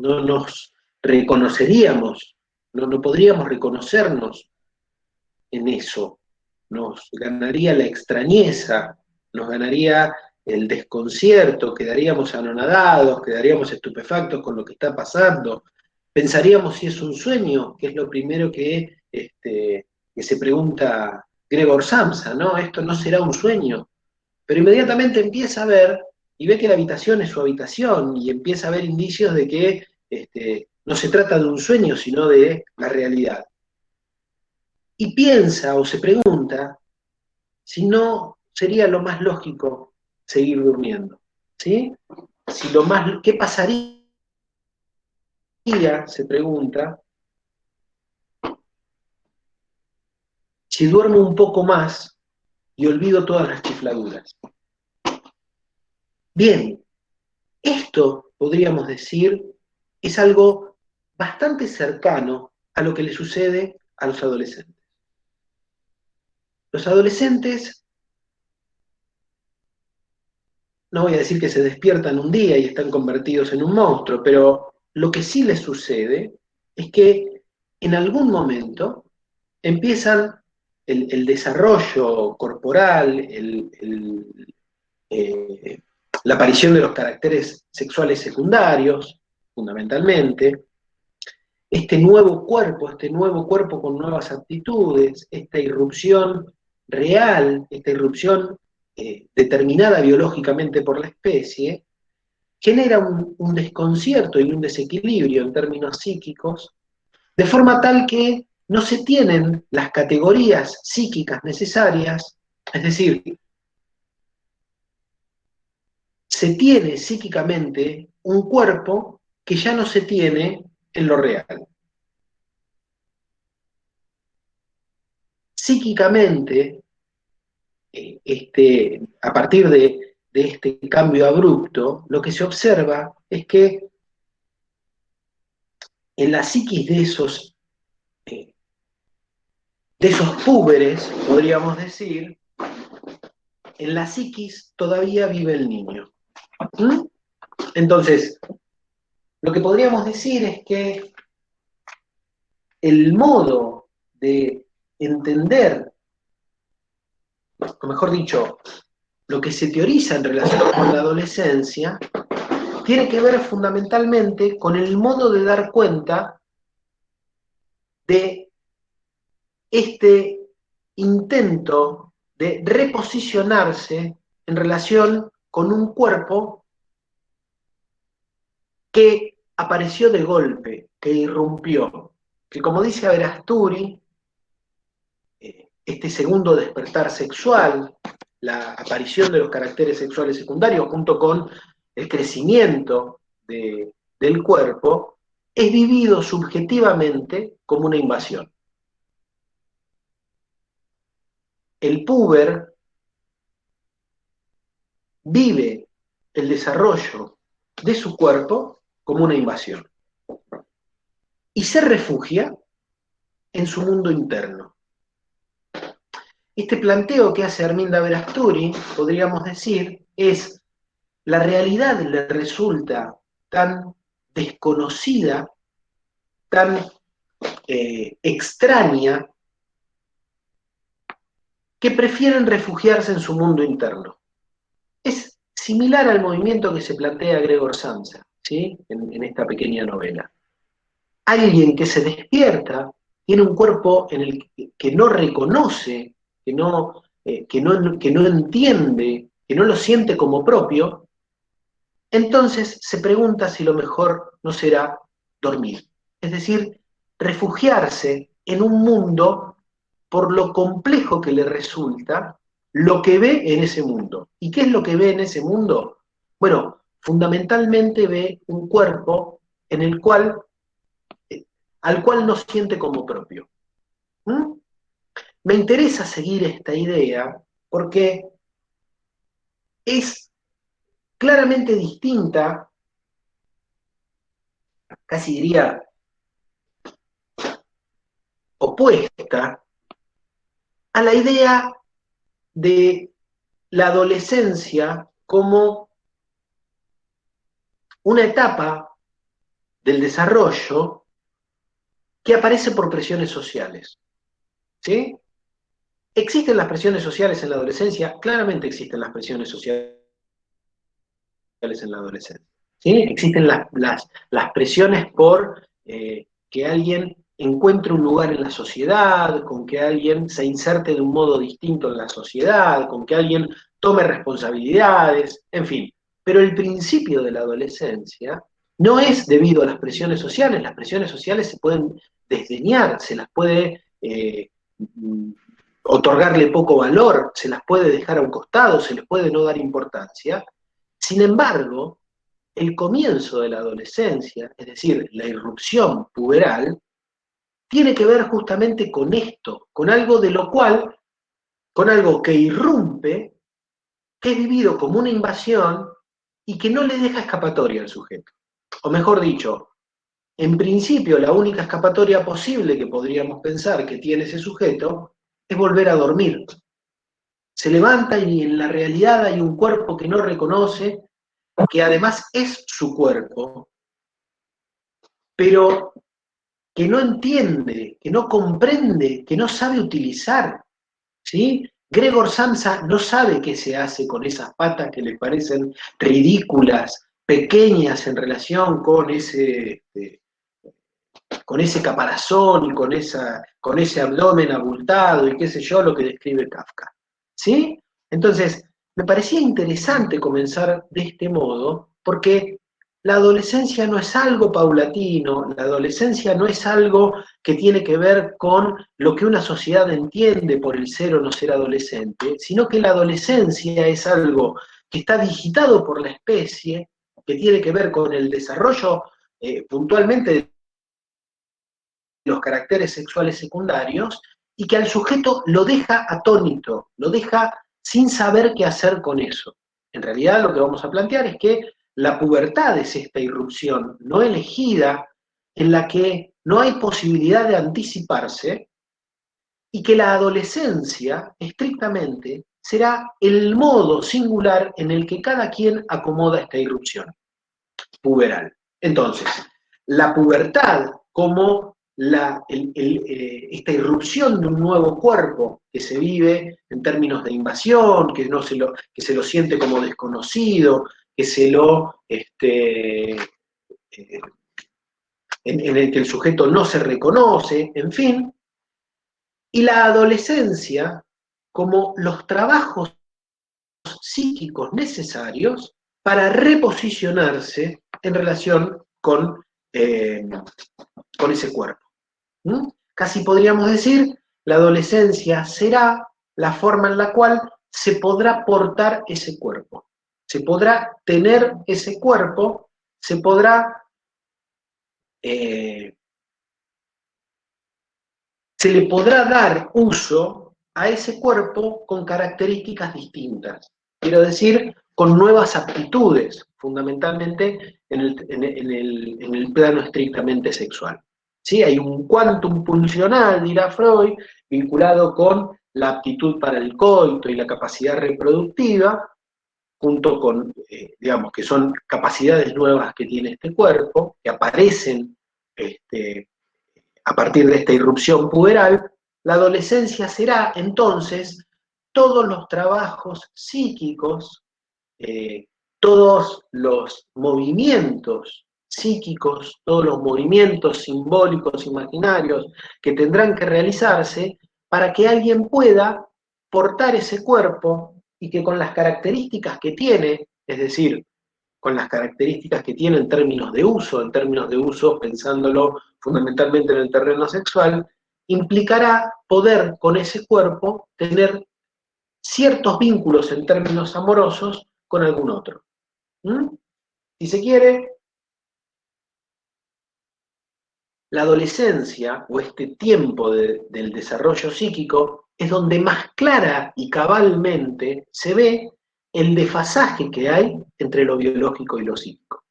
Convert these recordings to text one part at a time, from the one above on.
no nos reconoceríamos, no podríamos reconocernos en eso. Nos ganaría la extrañeza, nos ganaría el desconcierto, quedaríamos anonadados, quedaríamos estupefactos con lo que está pasando, pensaríamos si es un sueño, que es lo primero que se pregunta Gregor Samsa, ¿no? Esto no será un sueño, pero inmediatamente empieza a ver y ve que la habitación es su habitación y empieza a ver indicios de que no se trata de un sueño, sino de la realidad. Y piensa o se pregunta si no sería lo más lógico seguir durmiendo, ¿sí? Si ¿qué pasaría? Se pregunta, si duermo un poco más y olvido todas las chifladuras. Bien, esto podríamos decir es algo bastante cercano a lo que le sucede a los adolescentes. Los adolescentes, no voy a decir que se despiertan un día y están convertidos en un monstruo, pero lo que sí les sucede es que en algún momento empiezan el desarrollo corporal, la aparición de los caracteres sexuales secundarios, fundamentalmente, este nuevo cuerpo con nuevas aptitudes, esta irrupción real, esta irrupción determinada biológicamente por la especie, genera un desconcierto y un desequilibrio en términos psíquicos, de forma tal que no se tienen las categorías psíquicas necesarias, es decir, se tiene psíquicamente un cuerpo que ya no se tiene en lo real. Psíquicamente, a partir de este cambio abrupto, lo que se observa es que en la psiquis de esos púberes, podríamos decir, en la psiquis todavía vive el niño. ¿Mm? Entonces, lo que podríamos decir es que el modo de entender, o mejor dicho, lo que se teoriza en relación con la adolescencia, tiene que ver fundamentalmente con el modo de dar cuenta de este intento de reposicionarse en relación con un cuerpo que apareció de golpe, que irrumpió, que como dice Averasturi, este segundo despertar sexual, la aparición de los caracteres sexuales secundarios junto con el crecimiento del cuerpo, es vivido subjetivamente como una invasión. El puber vive el desarrollo de su cuerpo como una invasión y se refugia en su mundo interno. Este planteo que hace Arminda Verasturi, podríamos decir, es: la realidad le resulta tan desconocida, tan extraña, que prefieren refugiarse en su mundo interno. Es similar al movimiento que se plantea Gregor Samsa, ¿sí? en esta pequeña novela. Alguien que se despierta tiene un cuerpo en el que no reconoce, que no entiende, que no lo siente como propio, entonces se pregunta si lo mejor no será dormir. Es decir, refugiarse en un mundo por lo complejo que le resulta lo que ve en ese mundo. ¿Y qué es lo que ve en ese mundo? Bueno, fundamentalmente ve un cuerpo en el cual, al cual no siente como propio. ¿Mm? Me interesa seguir esta idea porque es claramente distinta, casi diría opuesta, a la idea de la adolescencia como una etapa del desarrollo que aparece por presiones sociales. ¿Sí? ¿Existen las presiones sociales en la adolescencia? Claramente existen las presiones sociales en la adolescencia. ¿Sí? Existen las presiones por que alguien encuentre un lugar en la sociedad, con que alguien se inserte de un modo distinto en la sociedad, con que alguien tome responsabilidades, en fin. Pero el principio de la adolescencia no es debido a las presiones sociales se pueden desdeñar, se las puede otorgarle poco valor, se las puede dejar a un costado, se les puede no dar importancia. Sin embargo, el comienzo de la adolescencia, es decir, la irrupción puberal, tiene que ver justamente con esto, con algo de lo cual, con algo que irrumpe, que es vivido como una invasión y que no le deja escapatoria al sujeto. O mejor dicho, en principio la única escapatoria posible que podríamos pensar que tiene ese sujeto es volver a dormir. Se levanta y en la realidad hay un cuerpo que no reconoce, que además es su cuerpo, pero que no entiende, que no comprende, que no sabe utilizar, ¿sí? Gregor Samsa no sabe qué se hace con esas patas que le parecen ridículas, pequeñas en relación con ese caparazón y con ese abdomen abultado y qué sé yo, lo que describe Kafka. ¿Sí? Entonces, me parecía interesante comenzar de este modo, porque la adolescencia no es algo paulatino, la adolescencia no es algo que tiene que ver con lo que una sociedad entiende por el ser o no ser adolescente, sino que la adolescencia es algo que está digitado por la especie, que tiene que ver con el desarrollo puntualmente de los caracteres sexuales secundarios y que al sujeto lo deja atónito, lo deja sin saber qué hacer con eso. En realidad lo que vamos a plantear es que la pubertad es esta irrupción no elegida en la que no hay posibilidad de anticiparse y que la adolescencia, estrictamente, será el modo singular en el que cada quien acomoda esta irrupción puberal. Entonces, la pubertad como esta irrupción de un nuevo cuerpo que se vive en términos de invasión, que se lo siente como desconocido, que en el que el sujeto no se reconoce, en fin, y la adolescencia como los trabajos psíquicos necesarios para reposicionarse en relación con ese cuerpo. ¿Mm? Casi podríamos decir, la adolescencia será la forma en la cual se podrá portar ese cuerpo, se podrá tener ese cuerpo, se podrá, se le podrá dar uso a ese cuerpo con características distintas. Quiero decir, con nuevas aptitudes, fundamentalmente en el plano estrictamente sexual. ¿Sí? Hay un quantum funcional, dirá Freud, vinculado con la aptitud para el coito y la capacidad reproductiva, junto con, digamos, que son capacidades nuevas que tiene este cuerpo, que aparecen a partir de esta irrupción puberal. La adolescencia será entonces todos los trabajos psíquicos, todos los movimientos psíquicos, todos los movimientos simbólicos, imaginarios, que tendrán que realizarse para que alguien pueda portar ese cuerpo y que con las características que tiene, es decir, con las características que tiene en términos de uso, pensándolo fundamentalmente en el terreno sexual, implicará poder con ese cuerpo tener ciertos vínculos en términos amorosos con algún otro. ¿Mm? Si se quiere, la adolescencia o este tiempo del desarrollo psíquico es donde más clara y cabalmente se ve el desfasaje que hay entre lo biológico y lo psíquico.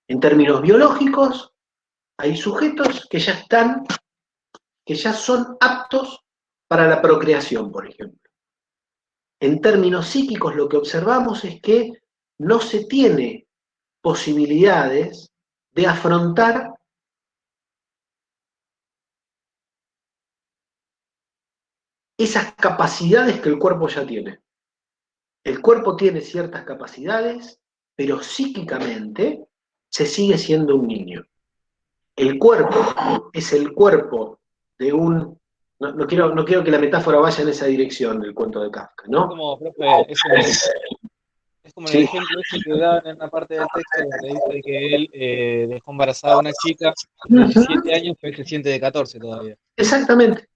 En términos biológicos, hay sujetos que ya son aptos para la procreación, por ejemplo. En términos psíquicos, lo que observamos es que no se tiene posibilidades de afrontar esas capacidades que el cuerpo ya tiene. El cuerpo tiene ciertas capacidades, pero psíquicamente se sigue siendo un niño. El cuerpo es el cuerpo de un... No quiero que la metáfora vaya en esa dirección del cuento de Kafka, Es ¿no? como, profe, es como en el Sí, ejemplo ese que daban en una parte del texto donde dice que él dejó embarazada a una chica de 17 años, pero él se siente de 14 todavía. exactamente,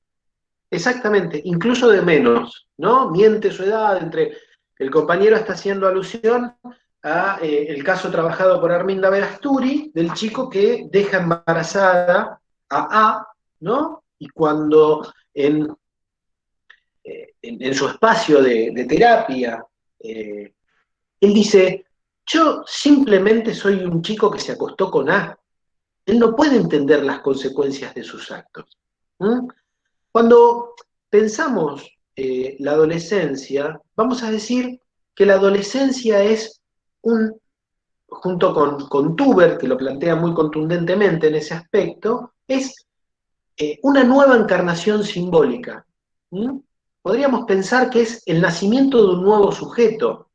exactamente, incluso de menos, ¿no? Miente su edad, entre el compañero está haciendo alusión a el caso trabajado por Arminda Verasturi, del chico que deja embarazada a, ¿no? Y cuando en su espacio de terapia, él dice, yo simplemente soy un chico que se acostó con A. Él no puede entender las consecuencias de sus actos. ¿Mm? Cuando pensamos la adolescencia, vamos a decir que la adolescencia es junto con Tuber, que lo plantea muy contundentemente en ese aspecto, es una nueva encarnación simbólica. ¿Mm? Podríamos pensar que es el nacimiento de un nuevo sujeto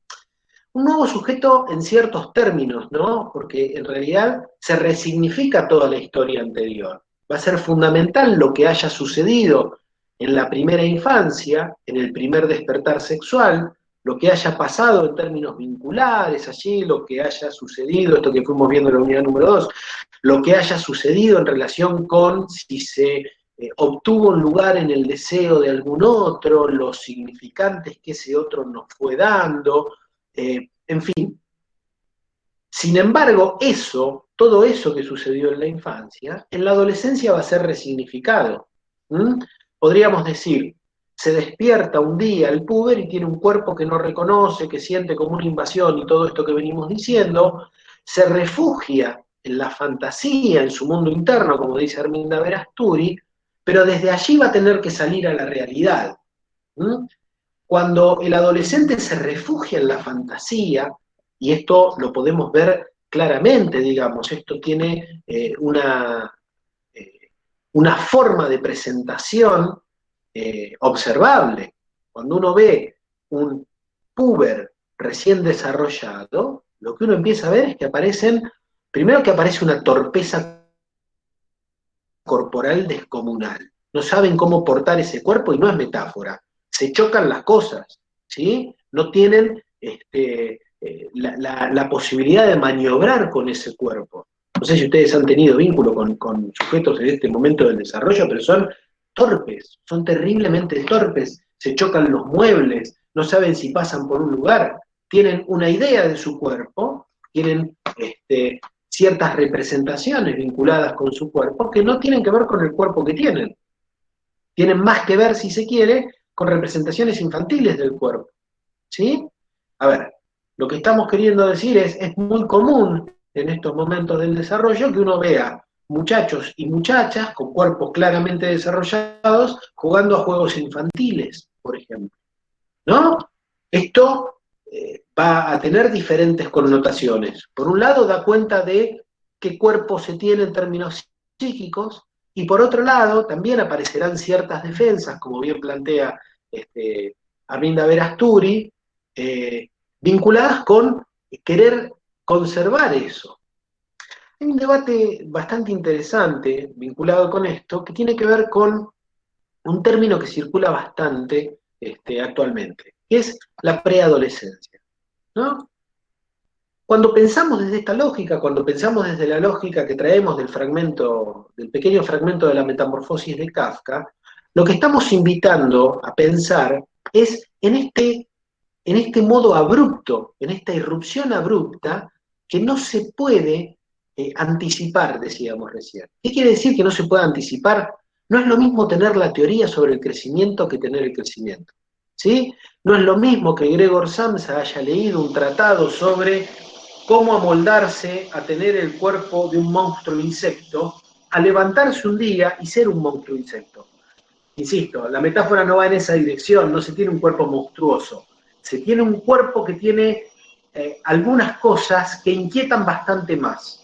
en ciertos términos, ¿no? Porque en realidad se resignifica toda la historia anterior. Va a ser fundamental lo que haya sucedido en la primera infancia, en el primer despertar sexual, lo que haya pasado en términos vinculares allí, lo que haya sucedido, esto que fuimos viendo en la unidad número 2, lo que haya sucedido en relación con si se obtuvo un lugar en el deseo de algún otro, los significantes que ese otro nos fue dando, en fin. Sin embargo, todo eso que sucedió en la infancia, en la adolescencia va a ser resignificado. ¿Mm? Podríamos decir, se despierta un día el puber y tiene un cuerpo que no reconoce, que siente como una invasión y todo esto que venimos diciendo, se refugia en la fantasía, en su mundo interno, como dice Arminda Verasturi, pero desde allí va a tener que salir a la realidad. ¿Mm? Cuando el adolescente se refugia en la fantasía, y esto lo podemos ver claramente, digamos, esto tiene una forma de presentación observable. Cuando uno ve un puber recién desarrollado, lo que uno empieza a ver es que primero que aparece una torpeza corporal descomunal. No saben cómo portar ese cuerpo y no es metáfora. Se chocan las cosas, ¿sí? No tienen la posibilidad de maniobrar con ese cuerpo. No sé si ustedes han tenido vínculo con sujetos en este momento del desarrollo, pero son torpes, son terriblemente torpes. Se chocan los muebles, no saben si pasan por un lugar, tienen una idea de su cuerpo, tienen ciertas representaciones vinculadas con su cuerpo que no tienen que ver con el cuerpo que tienen. Tienen más que ver, si se quiere, con representaciones infantiles del cuerpo. ¿Sí? A ver, lo que estamos queriendo decir es muy común en estos momentos del desarrollo que uno vea muchachos y muchachas con cuerpos claramente desarrollados jugando a juegos infantiles, por ejemplo. ¿No? Esto va a tener diferentes connotaciones. Por un lado, da cuenta de qué cuerpo se tiene en términos psíquicos, y por otro lado, también aparecerán ciertas defensas, como bien plantea Arminda Verasturi, vinculadas con querer conservar eso. Hay un debate bastante interesante vinculado con esto, que tiene que ver con un término que circula bastante actualmente, que es la preadolescencia, ¿no? Cuando pensamos desde esta lógica, cuando pensamos desde la lógica que traemos del pequeño fragmento de la metamorfosis de Kafka, lo que estamos invitando a pensar es en este modo abrupto, en esta irrupción abrupta que no se puede anticipar, decíamos recién. ¿Qué quiere decir que no se puede anticipar? No es lo mismo tener la teoría sobre el crecimiento que tener el crecimiento. ¿Sí? No es lo mismo que Gregor Samsa haya leído un tratado sobre cómo amoldarse a tener el cuerpo de un monstruo insecto, a levantarse un día y ser un monstruo insecto. Insisto, la metáfora no va en esa dirección, no se tiene un cuerpo monstruoso, se tiene un cuerpo que tiene algunas cosas que inquietan bastante más.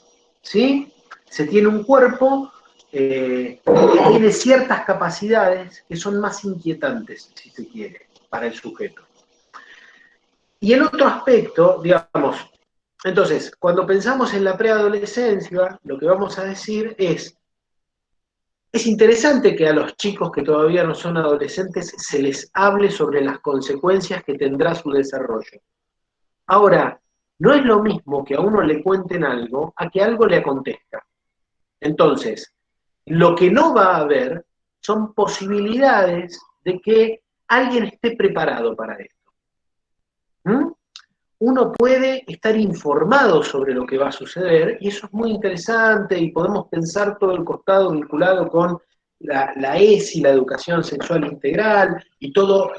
¿sí? Se tiene un cuerpo que tiene ciertas capacidades que son más inquietantes, si se quiere, para el sujeto. Y el otro aspecto, digamos, entonces, cuando pensamos en la preadolescencia, lo que vamos a decir es interesante que a los chicos que todavía no son adolescentes se les hable sobre las consecuencias que tendrá su desarrollo. Ahora, no es lo mismo que a uno le cuenten algo a que algo le acontezca. Entonces, lo que no va a haber son posibilidades de que alguien esté preparado para esto. ¿Mm? Uno puede estar informado sobre lo que va a suceder y eso es muy interesante y podemos pensar todo el costado vinculado con la ESI, la educación sexual integral y todo,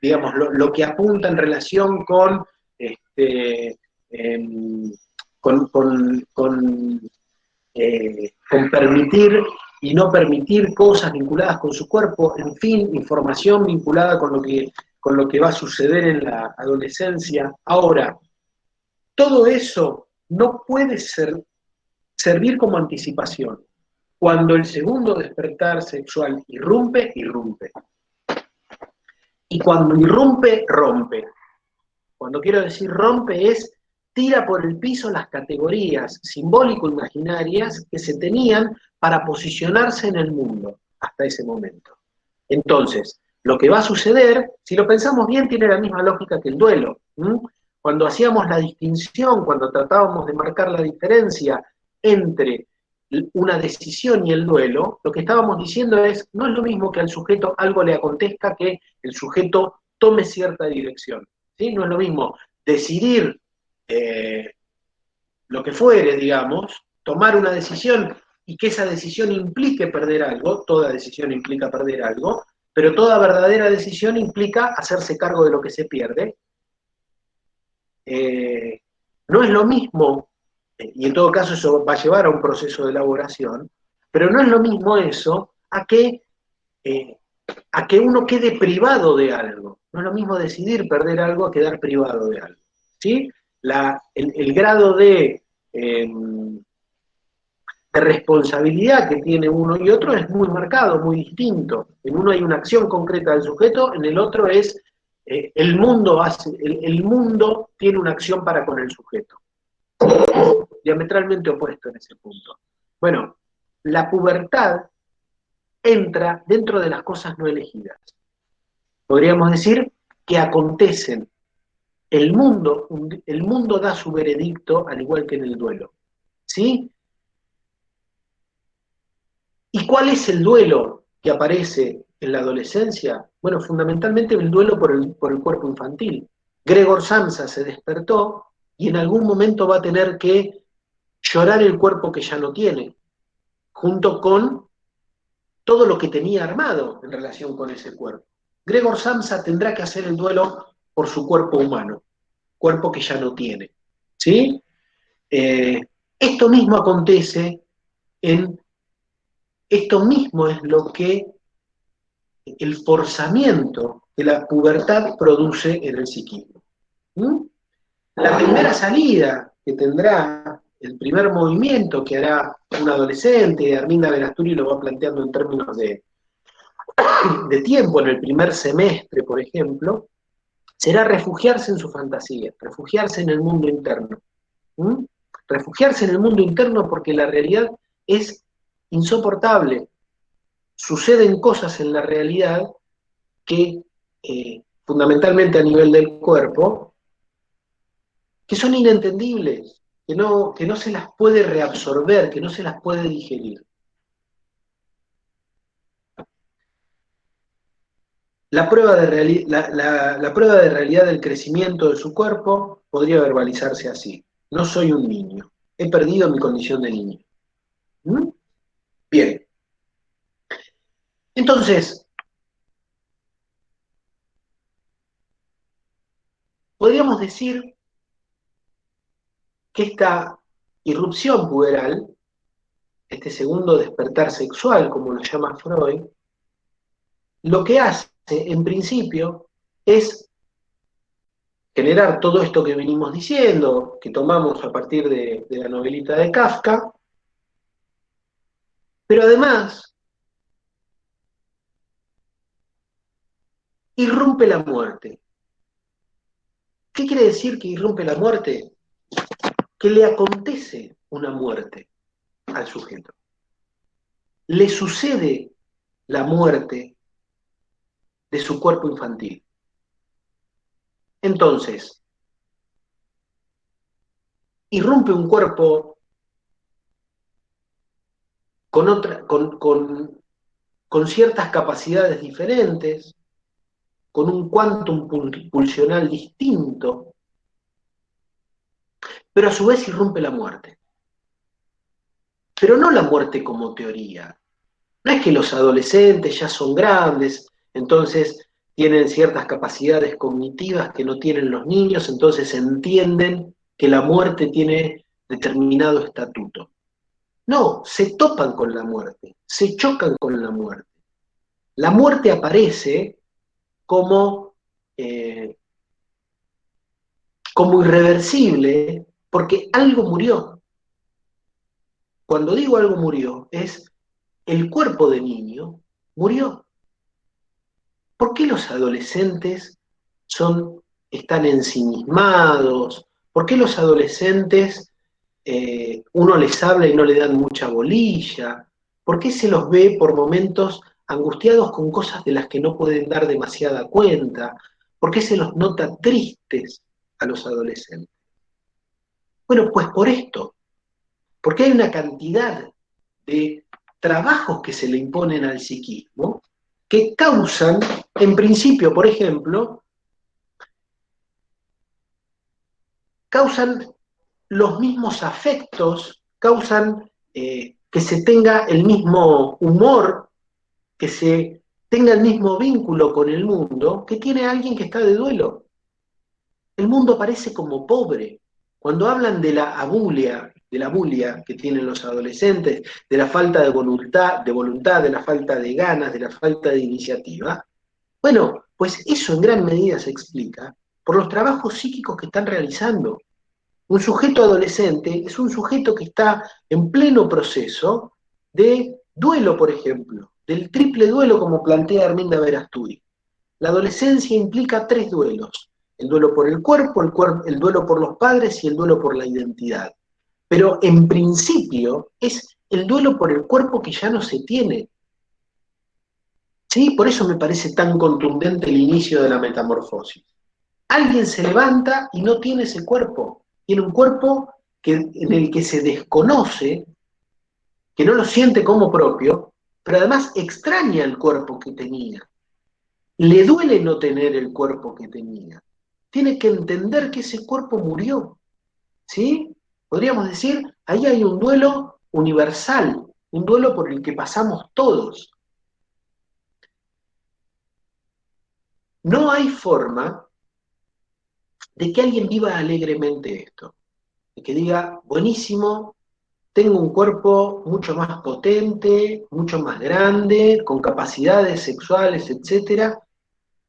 digamos, lo que apunta en relación con, em, con permitir y no permitir cosas vinculadas con su cuerpo, en fin, información vinculada con lo que va a suceder en la adolescencia. Ahora, todo eso no puede servir como anticipación. Cuando el segundo despertar sexual irrumpe, irrumpe. Y cuando irrumpe, rompe. Cuando quiero decir rompe es tira por el piso las categorías simbólico-imaginarias que se tenían para posicionarse en el mundo hasta ese momento. Entonces, lo que va a suceder, si lo pensamos bien, tiene la misma lógica que el duelo. Cuando hacíamos la distinción, cuando tratábamos de marcar la diferencia entre una decisión y el duelo, lo que estábamos diciendo es, no es lo mismo que al sujeto algo le acontezca que el sujeto tome cierta dirección. ¿Sí? No es lo mismo decidir lo que fuere, digamos, tomar una decisión y que esa decisión implique perder algo, toda decisión implica perder algo, pero toda verdadera decisión implica hacerse cargo de lo que se pierde. No es lo mismo, y en todo caso eso va a llevar a un proceso de elaboración, pero no es lo mismo eso a que uno quede privado de algo. No es lo mismo decidir perder algo a quedar privado de algo. ¿Sí? El grado de responsabilidad que tiene uno y otro es muy marcado, muy distinto. En uno hay una acción concreta del sujeto, en el otro es el mundo tiene una acción para con el sujeto. Diametralmente opuesto en ese punto. Bueno, la pubertad entra dentro de las cosas no elegidas. Podríamos decir que acontecen. El mundo da su veredicto al igual que en el duelo. ¿Sí? ¿Y cuál es el duelo que aparece en la adolescencia? Bueno, fundamentalmente el duelo por el cuerpo infantil. Gregor Samsa se despertó y en algún momento va a tener que llorar el cuerpo que ya no tiene, junto con todo lo que tenía armado en relación con ese cuerpo. Gregor Samsa tendrá que hacer el duelo por su cuerpo humano, cuerpo que ya no tiene. ¿Sí? Esto mismo acontece esto mismo es lo que el forzamiento que la pubertad produce en el psiquismo. La primera salida que tendrá, el primer movimiento que hará un adolescente, Arminda Benasturi lo va planteando en términos de tiempo, en el primer semestre, por ejemplo, será refugiarse en su fantasía, refugiarse en el mundo interno. Refugiarse en el mundo interno porque la realidad es insoportable. Suceden cosas en la realidad que, fundamentalmente a nivel del cuerpo, que son inentendibles, que no se las puede reabsorber, que no se las puede digerir. La prueba de realidad del crecimiento de su cuerpo podría verbalizarse así. No soy un niño. He perdido mi condición de niño. Bien. Entonces, podríamos decir que esta irrupción puberal, este segundo despertar sexual, como lo llama Freud, lo que hace, en principio, es generar todo esto que venimos diciendo, que tomamos a partir de la novelita de Kafka, Pero además, irrumpe la muerte. ¿Qué quiere decir que irrumpe la muerte? Que le acontece una muerte al sujeto. Le sucede la muerte de su cuerpo infantil. Entonces, irrumpe un cuerpo con ciertas capacidades diferentes, con un quantum pulsional distinto, pero a su vez irrumpe la muerte. Pero no la muerte como teoría. No es que los adolescentes ya son grandes, entonces tienen ciertas capacidades cognitivas que no tienen los niños, entonces entienden que la muerte tiene determinado estatuto. No, se topan con la muerte, se chocan con la muerte. La muerte aparece como, como irreversible porque algo murió. Cuando digo algo murió, es el cuerpo de niño murió. ¿Por qué los adolescentes están ensimismados? ¿Por qué los adolescentes uno les habla y no le dan mucha bolilla? ¿Por qué se los ve por momentos angustiados con cosas de las que no pueden dar demasiada cuenta? ¿Por qué se los nota tristes a los adolescentes? Bueno, pues por esto, porque hay una cantidad de trabajos que se le imponen al psiquismo que causan, en principio, por ejemplo, causan los mismos afectos, causan que se tenga el mismo humor, que se tenga el mismo vínculo con el mundo que tiene alguien que está de duelo. El mundo parece como pobre. Cuando hablan de la bulia que tienen los adolescentes, de la falta de voluntad, de la falta de ganas, de la falta de iniciativa, bueno, pues eso en gran medida se explica por los trabajos psíquicos que están realizando. Un sujeto adolescente es un sujeto que está en pleno proceso de duelo, por ejemplo, del triple duelo como plantea Arminda Verasturi. La adolescencia implica 3 duelos: el duelo por el cuerpo, el duelo por los padres y el duelo por la identidad. Pero en principio es el duelo por el cuerpo que ya no se tiene. ¿Sí? Por eso me parece tan contundente el inicio de la metamorfosis. Alguien se levanta y no tiene ese cuerpo. Tiene un cuerpo en el que se desconoce, que no lo siente como propio, pero además extraña el cuerpo que tenía. Le duele no tener el cuerpo que tenía. Tiene que entender que ese cuerpo murió. ¿Sí? Podríamos decir, ahí hay un duelo universal, un duelo por el que pasamos todos. No hay forma de que alguien viva alegremente esto, de que diga, buenísimo, tengo un cuerpo mucho más potente, mucho más grande, con capacidades sexuales, etc.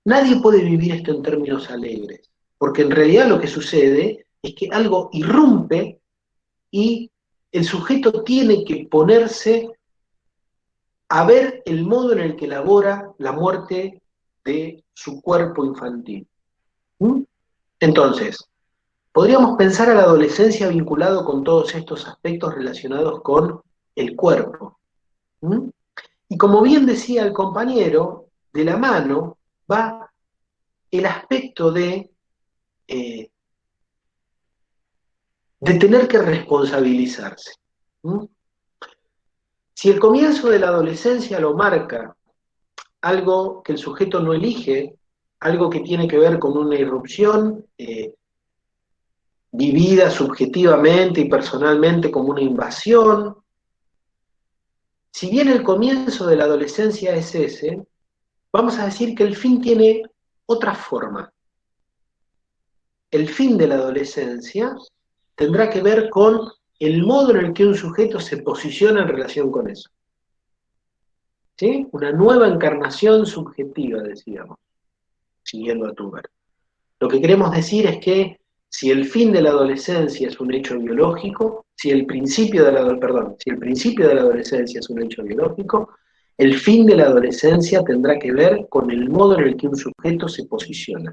Nadie puede vivir esto en términos alegres, porque en realidad lo que sucede es que algo irrumpe y el sujeto tiene que ponerse a ver el modo en el que elabora la muerte de su cuerpo infantil. ¿Mm? Entonces, podríamos pensar a la adolescencia vinculado con todos estos aspectos relacionados con el cuerpo. ¿Mm? Y como bien decía el compañero, de la mano va el aspecto de tener que responsabilizarse. ¿Mm? Si el comienzo de la adolescencia lo marca algo que el sujeto no elige, algo que tiene que ver con una irrupción vivida subjetivamente y personalmente como una invasión, si bien el comienzo de la adolescencia es ese, vamos a decir que el fin tiene otra forma. El fin de la adolescencia tendrá que ver con el modo en el que un sujeto se posiciona en relación con eso. ¿Sí? Una nueva encarnación subjetiva, decíamos, siguiendo a Tuber. Lo que queremos decir es que Si el fin de la adolescencia es un hecho biológico, si el principio de la adolescencia es un hecho biológico, el fin de la adolescencia tendrá que ver con el modo en el que un sujeto se posiciona,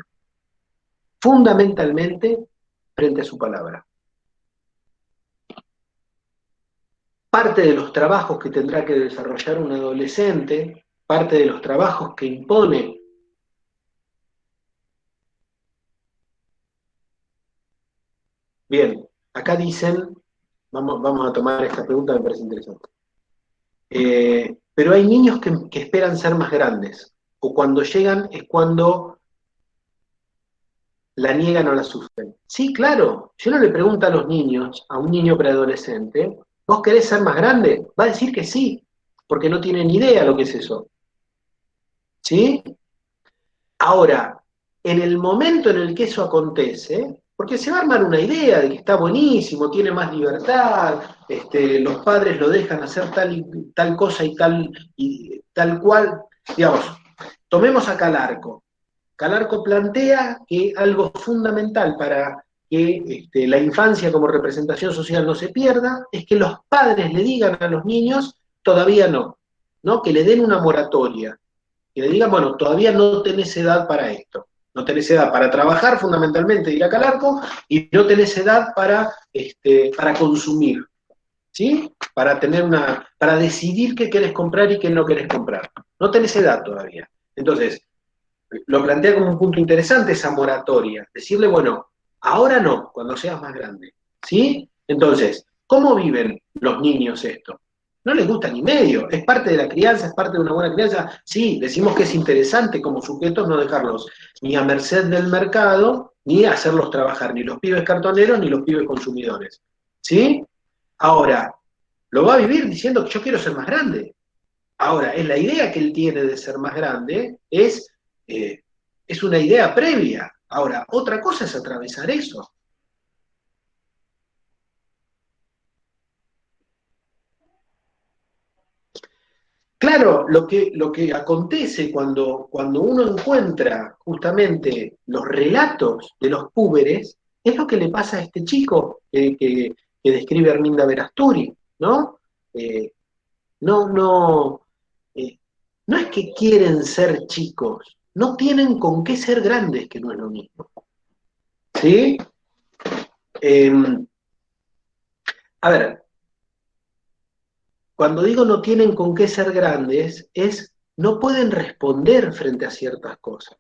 fundamentalmente frente a su palabra. Parte de los trabajos que tendrá que desarrollar un adolescente, parte de los trabajos que impone. Bien, acá dicen, vamos a tomar esta pregunta, me parece interesante. Pero hay niños que esperan ser más grandes, o cuando llegan es cuando la niegan o la sufren. Sí, claro, si uno le pregunta a los niños, a un niño preadolescente, ¿vos querés ser más grande? Va a decir que sí, porque no tiene ni idea lo que es eso. ¿Sí? Ahora, en el momento en el que eso acontece, porque se va a armar una idea de que está buenísimo, tiene más libertad, los padres lo dejan hacer tal cosa y tal cual, digamos, tomemos a Calarco. Calarco plantea que algo fundamental para que la infancia como representación social no se pierda es que los padres le digan a los niños, todavía no, ¿no? Que le den una moratoria, que le digan, bueno, todavía no tenés edad para esto, no tenés edad para trabajar fundamentalmente, dirá Calarco, y no tenés edad para consumir, ¿sí? Para decidir qué querés comprar y qué no querés comprar. No tenés edad todavía. Entonces, lo plantea como un punto interesante esa moratoria, decirle, bueno, ahora no, cuando seas más grande, ¿sí? Entonces, ¿cómo viven los niños esto? No les gusta ni medio, es parte de la crianza, es parte de una buena crianza. Sí, decimos que es interesante como sujetos no dejarlos ni a merced del mercado, ni hacerlos trabajar, ni los pibes cartoneros, ni los pibes consumidores, ¿sí? Ahora, lo va a vivir diciendo que yo quiero ser más grande. Ahora, es la idea que él tiene de ser más grande, es una idea previa. Ahora, otra cosa es atravesar eso. Claro, lo que acontece cuando uno encuentra justamente los relatos de los púberes, es lo que le pasa a este chico que describe Arminda Verasturi, ¿no? Eh, no, no, eh, no es que quieren ser chicos, no tienen con qué ser grandes, que no es lo mismo. ¿Sí? Eh, a ver, cuando digo no tienen con qué ser grandes, es no pueden responder frente a ciertas cosas.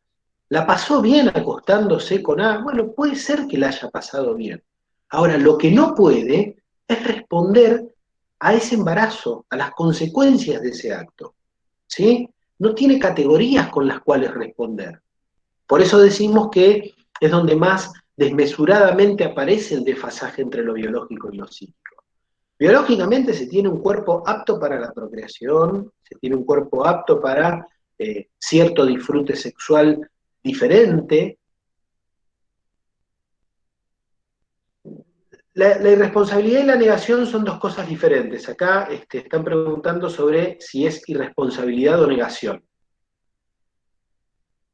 ¿La pasó bien acostándose con A? Bueno, puede ser que la haya pasado bien. Ahora, lo que no puede es responder a ese embarazo, a las consecuencias de ese acto. ¿Sí? No tiene categorías con las cuales responder. Por eso decimos que es donde más desmesuradamente aparece el desfasaje entre lo biológico y lo psíquico. Biológicamente se tiene un cuerpo apto para la procreación, se tiene un cuerpo apto para cierto disfrute sexual diferente. La irresponsabilidad y la negación son dos cosas diferentes. Acá están preguntando sobre si es irresponsabilidad o negación.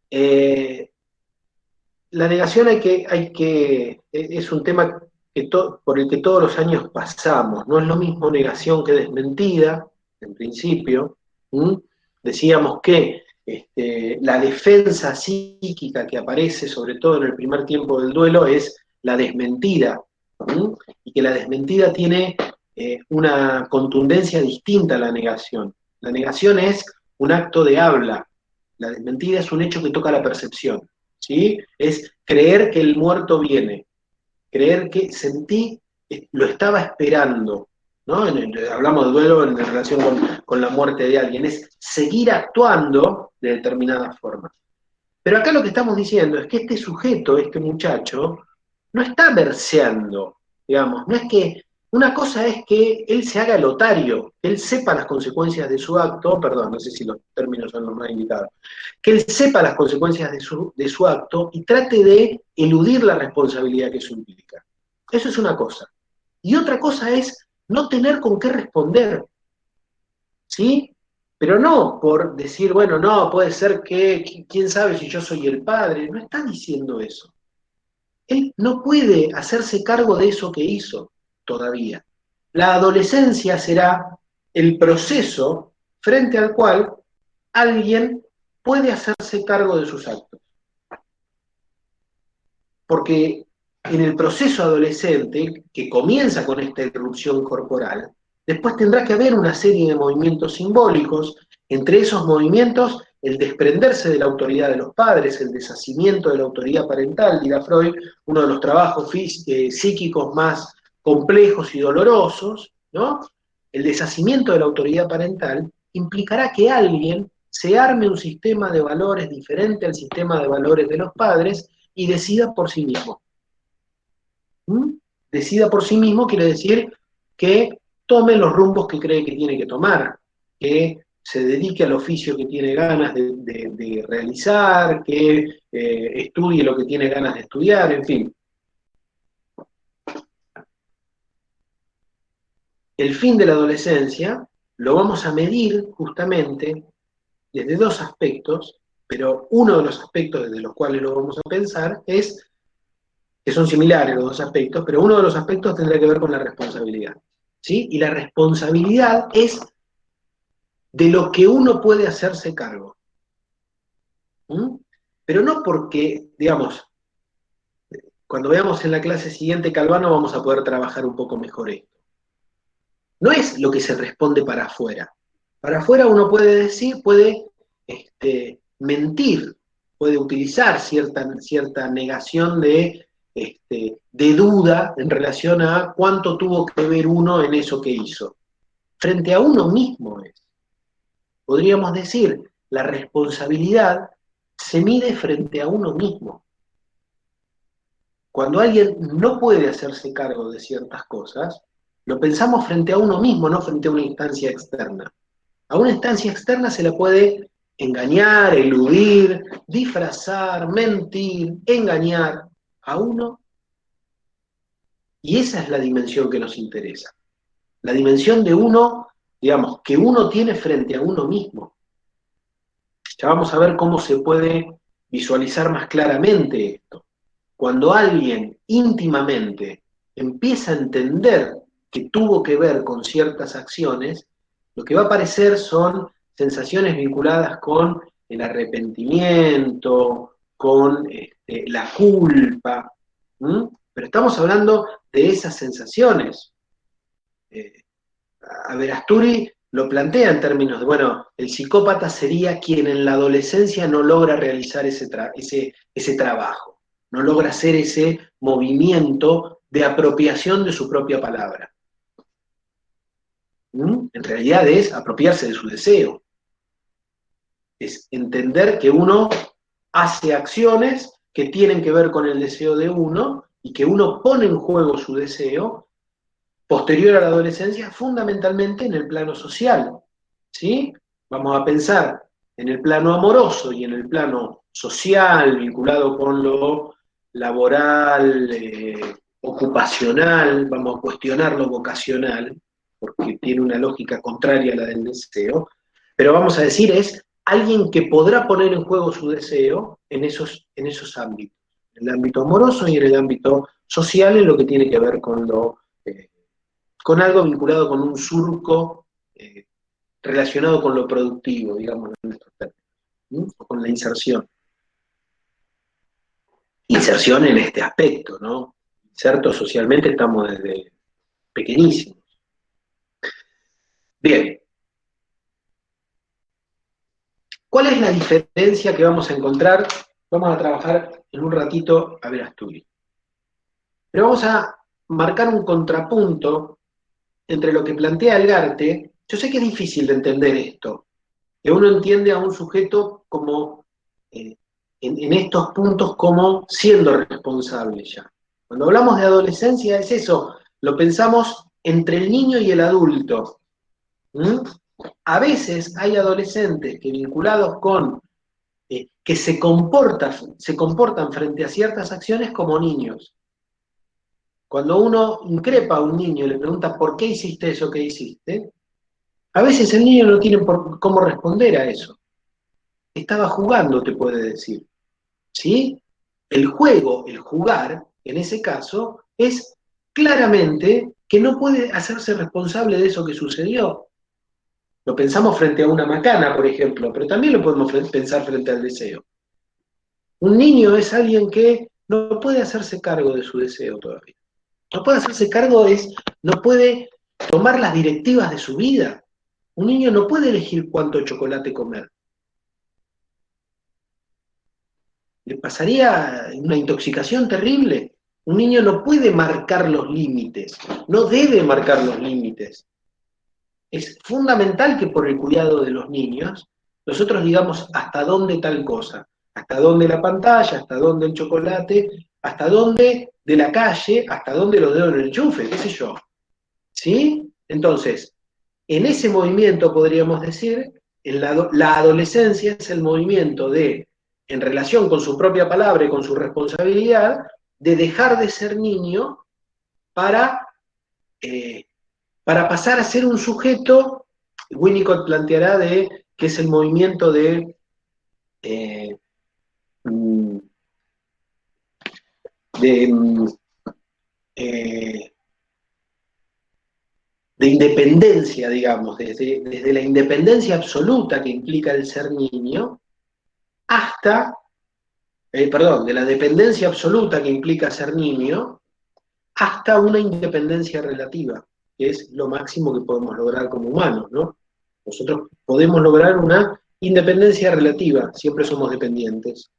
La negación es un tema por el que todos los años pasamos. No es lo mismo negación que desmentida, en principio. ¿Mm? Decíamos que la defensa psíquica que aparece, sobre todo en el primer tiempo del duelo, es la desmentida. ¿Mm? Y que la desmentida tiene una contundencia distinta a la negación. La negación es un acto de habla, la desmentida es un hecho que toca la percepción. ¿Sí? Es creer que el muerto viene, creer que sentí, lo estaba esperando, ¿no? Hablamos de duelo en relación con la muerte de alguien, es seguir actuando de determinadas formas. Pero acá lo que estamos diciendo es que este sujeto, este muchacho, no está verseando, digamos, no es que, una cosa es que él se haga el otario, que él sepa las consecuencias de su acto, perdón, no sé si los términos son los más indicados, que él sepa las consecuencias de su acto y trate de eludir la responsabilidad que eso implica. Eso es una cosa. Y otra cosa es no tener con qué responder, ¿sí? Pero no por decir, bueno, no, puede ser que, quién sabe si yo soy el padre, no está diciendo eso. él no puede hacerse cargo de eso que hizo todavía. La adolescencia será el proceso frente al cual alguien puede hacerse cargo de sus actos. Porque en el proceso adolescente, que comienza con esta irrupción corporal, después tendrá que haber una serie de movimientos simbólicos, entre esos movimientos el desprenderse de la autoridad de los padres, el deshacimiento de la autoridad parental, dirá Freud, uno de los trabajos psíquicos más complejos y dolorosos, ¿no? El deshacimiento de la autoridad parental implicará que alguien se arme un sistema de valores diferente al sistema de valores de los padres y decida por sí mismo. Decida por sí mismo quiere decir que tome los rumbos que cree que tiene que tomar, que se dedique al oficio que tiene ganas de realizar, que estudie lo que tiene ganas de estudiar, en fin. El fin de la adolescencia lo vamos a medir justamente desde dos aspectos, pero uno de los aspectos desde los cuales lo vamos a pensar es, que son similares los dos aspectos, pero uno de los aspectos tendrá que ver con la responsabilidad, ¿sí? Y la responsabilidad es de lo que uno puede hacerse cargo. Pero no porque, digamos, cuando veamos en la clase siguiente Calvano vamos a poder trabajar un poco mejor esto. No es lo que se responde para afuera. Para afuera uno puede decir, puede mentir, puede utilizar cierta negación de duda en relación a cuánto tuvo que ver uno en eso que hizo. Frente a uno mismo es. Podríamos decir, la responsabilidad se mide frente a uno mismo. Cuando alguien no puede hacerse cargo de ciertas cosas, lo pensamos frente a uno mismo, no frente a una instancia externa. A una instancia externa se la puede engañar, eludir, disfrazar, mentir, engañar a uno. Y esa es la dimensión que nos interesa. La dimensión de uno, digamos, que uno tiene frente a uno mismo. Ya vamos a ver cómo se puede visualizar más claramente esto. Cuando alguien íntimamente empieza a entender que tuvo que ver con ciertas acciones, lo que va a aparecer son sensaciones vinculadas con el arrepentimiento, con la culpa, pero estamos hablando de esas sensaciones. A ver, Asturi lo plantea en términos de, bueno, el psicópata sería quien en la adolescencia no logra realizar ese trabajo, no logra hacer ese movimiento de apropiación de su propia palabra. En realidad es apropiarse de su deseo. Es entender que uno hace acciones que tienen que ver con el deseo de uno y que uno pone en juego su deseo posterior a la adolescencia fundamentalmente en el plano social. ¿Sí? Vamos a pensar en el plano amoroso y en el plano social vinculado con lo laboral, ocupacional, vamos a cuestionar lo vocacional, porque tiene una lógica contraria a la del deseo, pero vamos a decir es alguien que podrá poner en juego su deseo en esos ámbitos, en el ámbito amoroso y en el ámbito social, en lo que tiene que ver con con algo vinculado con un surco relacionado con lo productivo, digamos, en estos términos, con la inserción. Inserción en este aspecto, ¿no? Insertos socialmente estamos desde pequeñísimos. Bien. ¿Cuál es la diferencia que vamos a encontrar? Vamos a trabajar en un ratito a ver Asturi. Pero vamos a marcar un contrapunto entre lo que plantea Elgarte. Yo sé que es difícil de entender esto, que uno entiende a un sujeto como, en estos puntos, como siendo responsable ya. Cuando hablamos de adolescencia es eso, lo pensamos entre el niño y el adulto. A veces hay adolescentes que vinculados con, que se comportan frente a ciertas acciones como niños. Cuando uno increpa a un niño y le pregunta ¿por qué hiciste eso que hiciste? A veces el niño no tiene cómo responder a eso. Estaba jugando, te puede decir. ¿Sí? El juego, el jugar, en ese caso, es claramente que no puede hacerse responsable de eso que sucedió. Lo pensamos frente a una macana, por ejemplo, pero también lo podemos pensar frente al deseo. Un niño es alguien que no puede hacerse cargo de su deseo todavía. No puede hacerse cargo, no puede tomar las directivas de su vida. Un niño no puede elegir cuánto chocolate comer. Le pasaría una intoxicación terrible. Un niño no puede marcar los límites, no debe marcar los límites. Es fundamental que por el cuidado de los niños nosotros digamos hasta dónde tal cosa, hasta dónde la pantalla, hasta dónde el chocolate, hasta dónde de la calle, hasta dónde los dedos en el enchufe, qué sé yo. ¿Sí? Entonces, en ese movimiento podríamos decir, la adolescencia es el movimiento de, en relación con su propia palabra y con su responsabilidad, de dejar de ser niño para pasar a ser un sujeto. Winnicott planteará que es el movimiento de independencia, digamos, desde la independencia absoluta que implica el ser niño, hasta, de la dependencia absoluta que implica ser niño, hasta una independencia relativa, que es lo máximo que podemos lograr como humanos, ¿no? Nosotros podemos lograr una independencia relativa, siempre somos dependientes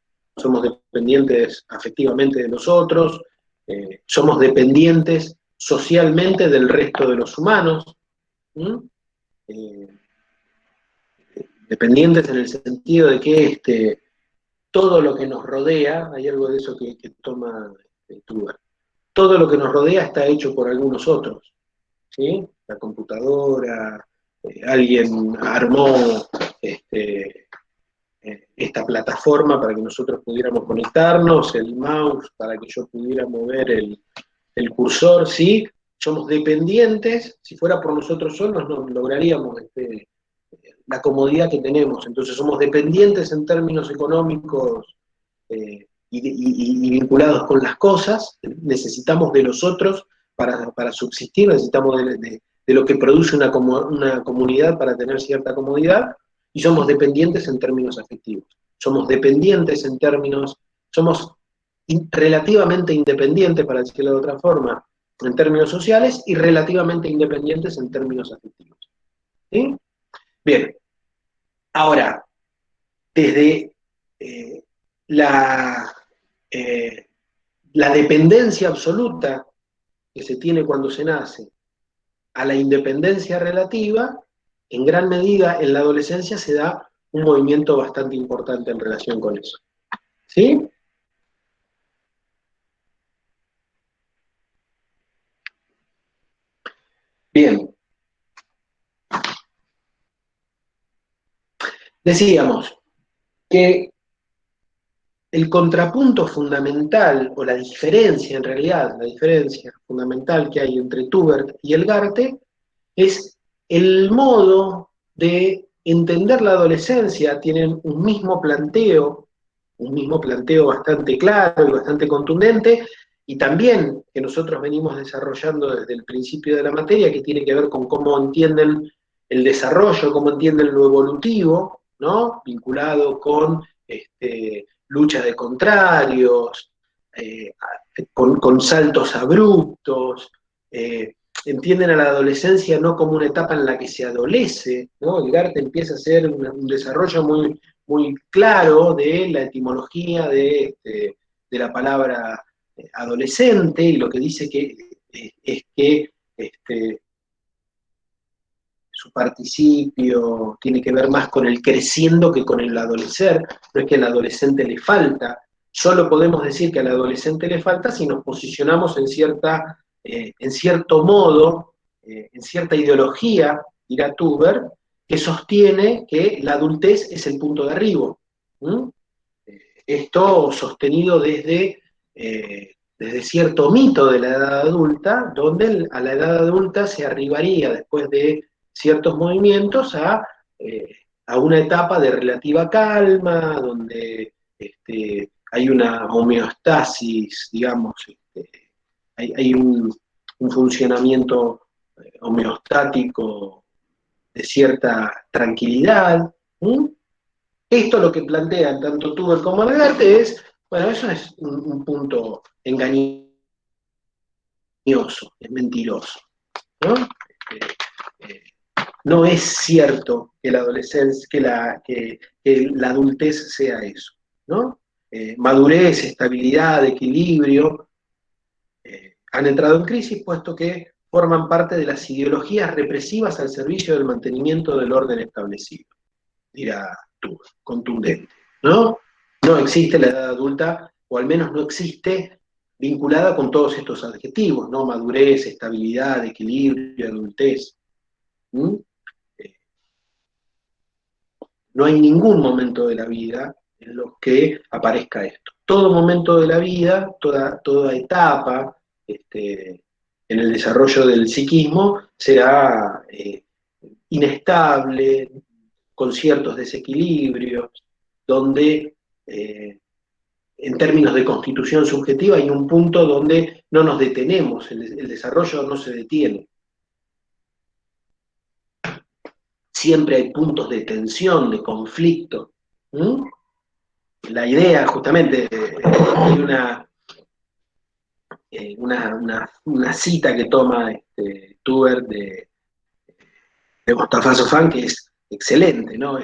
afectivamente de los otros, somos dependientes socialmente del resto de los humanos, dependientes en el sentido de que todo lo que nos rodea, hay algo de eso que toma Tuber, todo lo que nos rodea está hecho por algunos otros, ¿sí? La computadora, alguien armó esta plataforma para que nosotros pudiéramos conectarnos, el mouse para que yo pudiera mover el cursor, ¿sí? Somos dependientes, si fuera por nosotros solos no lograríamos la comodidad que tenemos, entonces somos dependientes en términos económicos y vinculados con las cosas, necesitamos de los otros para subsistir, necesitamos de lo que produce una comunidad para tener cierta comodidad, y somos dependientes en términos afectivos, somos dependientes en términos, somos relativamente independientes, para decirlo de otra forma, en términos sociales, y relativamente independientes en términos afectivos. ¿Sí? Bien, ahora, desde la dependencia absoluta que se tiene cuando se nace a la independencia relativa, en gran medida en la adolescencia se da un movimiento bastante importante en relación con eso. ¿Sí? Bien. Decíamos que el contrapunto fundamental, o la diferencia en realidad, la diferencia fundamental que hay entre Tubert y Elgarte, es el modo de entender la adolescencia. Tienen un mismo planteo bastante claro y bastante contundente, y también que nosotros venimos desarrollando desde el principio de la materia, que tiene que ver con cómo entienden el desarrollo, cómo entienden lo evolutivo, ¿no? Vinculado con lucha de contrarios, con saltos abruptos, entienden a la adolescencia no como una etapa en la que se adolece, ¿no? Elgarte empieza a hacer un desarrollo muy, muy claro de la etimología de la palabra adolescente, y lo que dice es que su participio tiene que ver más con el creciendo que con el adolecer. No es que al adolescente le falta, solo podemos decir que al adolescente le falta si nos posicionamos en cierto modo, en cierta ideología, dirá Tuber, que sostiene que la adultez es el punto de arribo. Esto sostenido desde cierto mito de la edad adulta, donde a la edad adulta se arribaría, después de ciertos movimientos, a una etapa de relativa calma, donde hay una homeostasis, digamos, hay un funcionamiento homeostático de cierta tranquilidad. Esto lo que plantean tanto Tuber como Lagarde es, bueno, eso es un punto engañoso, es mentiroso, ¿no? No es cierto que la adolescencia, que la adultez sea eso, ¿no? Madurez, estabilidad, equilibrio, han entrado en crisis puesto que forman parte de las ideologías represivas al servicio del mantenimiento del orden establecido, dirá tú, contundente, ¿no? No existe la edad adulta, o al menos no existe vinculada con todos estos adjetivos, ¿no? Madurez, estabilidad, equilibrio, adultez. No hay ningún momento de la vida en los que aparezca esto. Todo momento de la vida, toda etapa en el desarrollo del psiquismo será inestable, con ciertos desequilibrios, donde en términos de constitución subjetiva hay un punto donde no nos detenemos, el desarrollo no se detiene. Siempre hay puntos de tensión, de conflicto. La idea, justamente, hay una cita que toma Tuber de Mostafa Sofán, que es excelente, ¿no?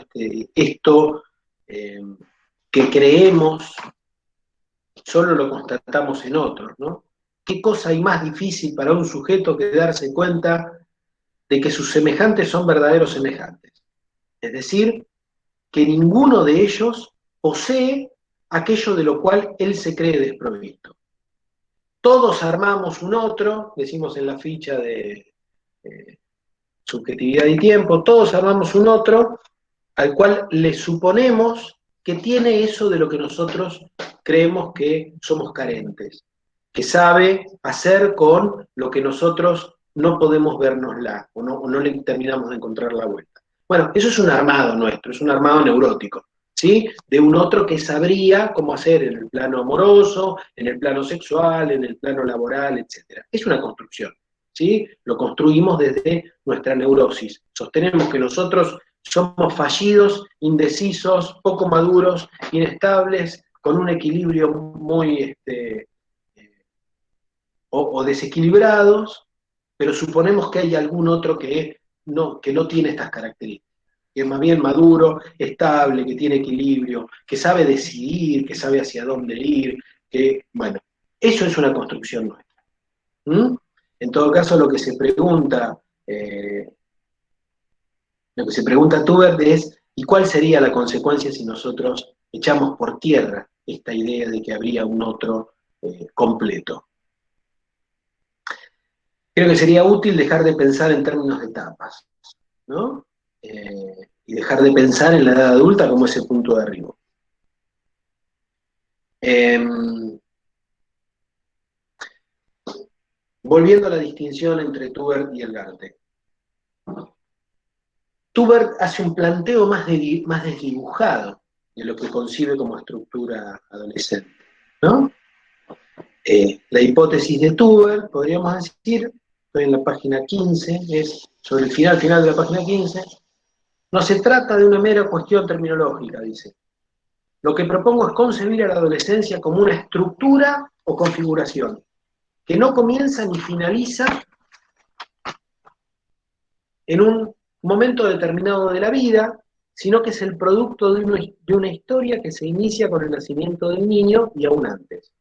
Esto que creemos solo lo constatamos en otros, ¿no? ¿Qué cosa hay más difícil para un sujeto que darse cuenta de que sus semejantes son verdaderos semejantes? Es decir, que ninguno de ellos posee aquello de lo cual él se cree desprovisto. Todos armamos un otro, decimos en la ficha de subjetividad y tiempo, todos armamos un otro al cual le suponemos que tiene eso de lo que nosotros creemos que somos carentes, que sabe hacer con lo que nosotros no podemos vernosla, o no le terminamos de encontrar la vuelta. Bueno, eso es un armado nuestro, es un armado neurótico, ¿sí? De un otro que sabría cómo hacer en el plano amoroso, en el plano sexual, en el plano laboral, etc. Es una construcción, ¿sí? Lo construimos desde nuestra neurosis. Sostenemos que nosotros somos fallidos, indecisos, poco maduros, inestables, con un equilibrio muy o desequilibrados, pero suponemos que hay algún otro que no tiene estas características, que es más bien maduro, estable, que tiene equilibrio, que sabe decidir, que sabe hacia dónde ir, bueno, eso es una construcción nuestra. En todo caso, lo que se pregunta Tuber es, ¿y cuál sería la consecuencia si nosotros echamos por tierra esta idea de que habría un otro completo? Creo que sería útil dejar de pensar en términos de etapas, ¿no? Y dejar de pensar en la edad adulta como ese punto de arribo. Volviendo a la distinción entre Tuber y Elgarte. Tuber hace un planteo más desdibujado de lo que concibe como estructura adolescente, ¿no? La hipótesis de Tuber, podríamos decir, estoy en la página 15, es sobre el final de la página 15, no se trata de una mera cuestión terminológica, dice. Lo que propongo es concebir a la adolescencia como una estructura o configuración, que no comienza ni finaliza en un momento determinado de la vida, sino que es el producto de una historia que se inicia con el nacimiento del niño y aún antes,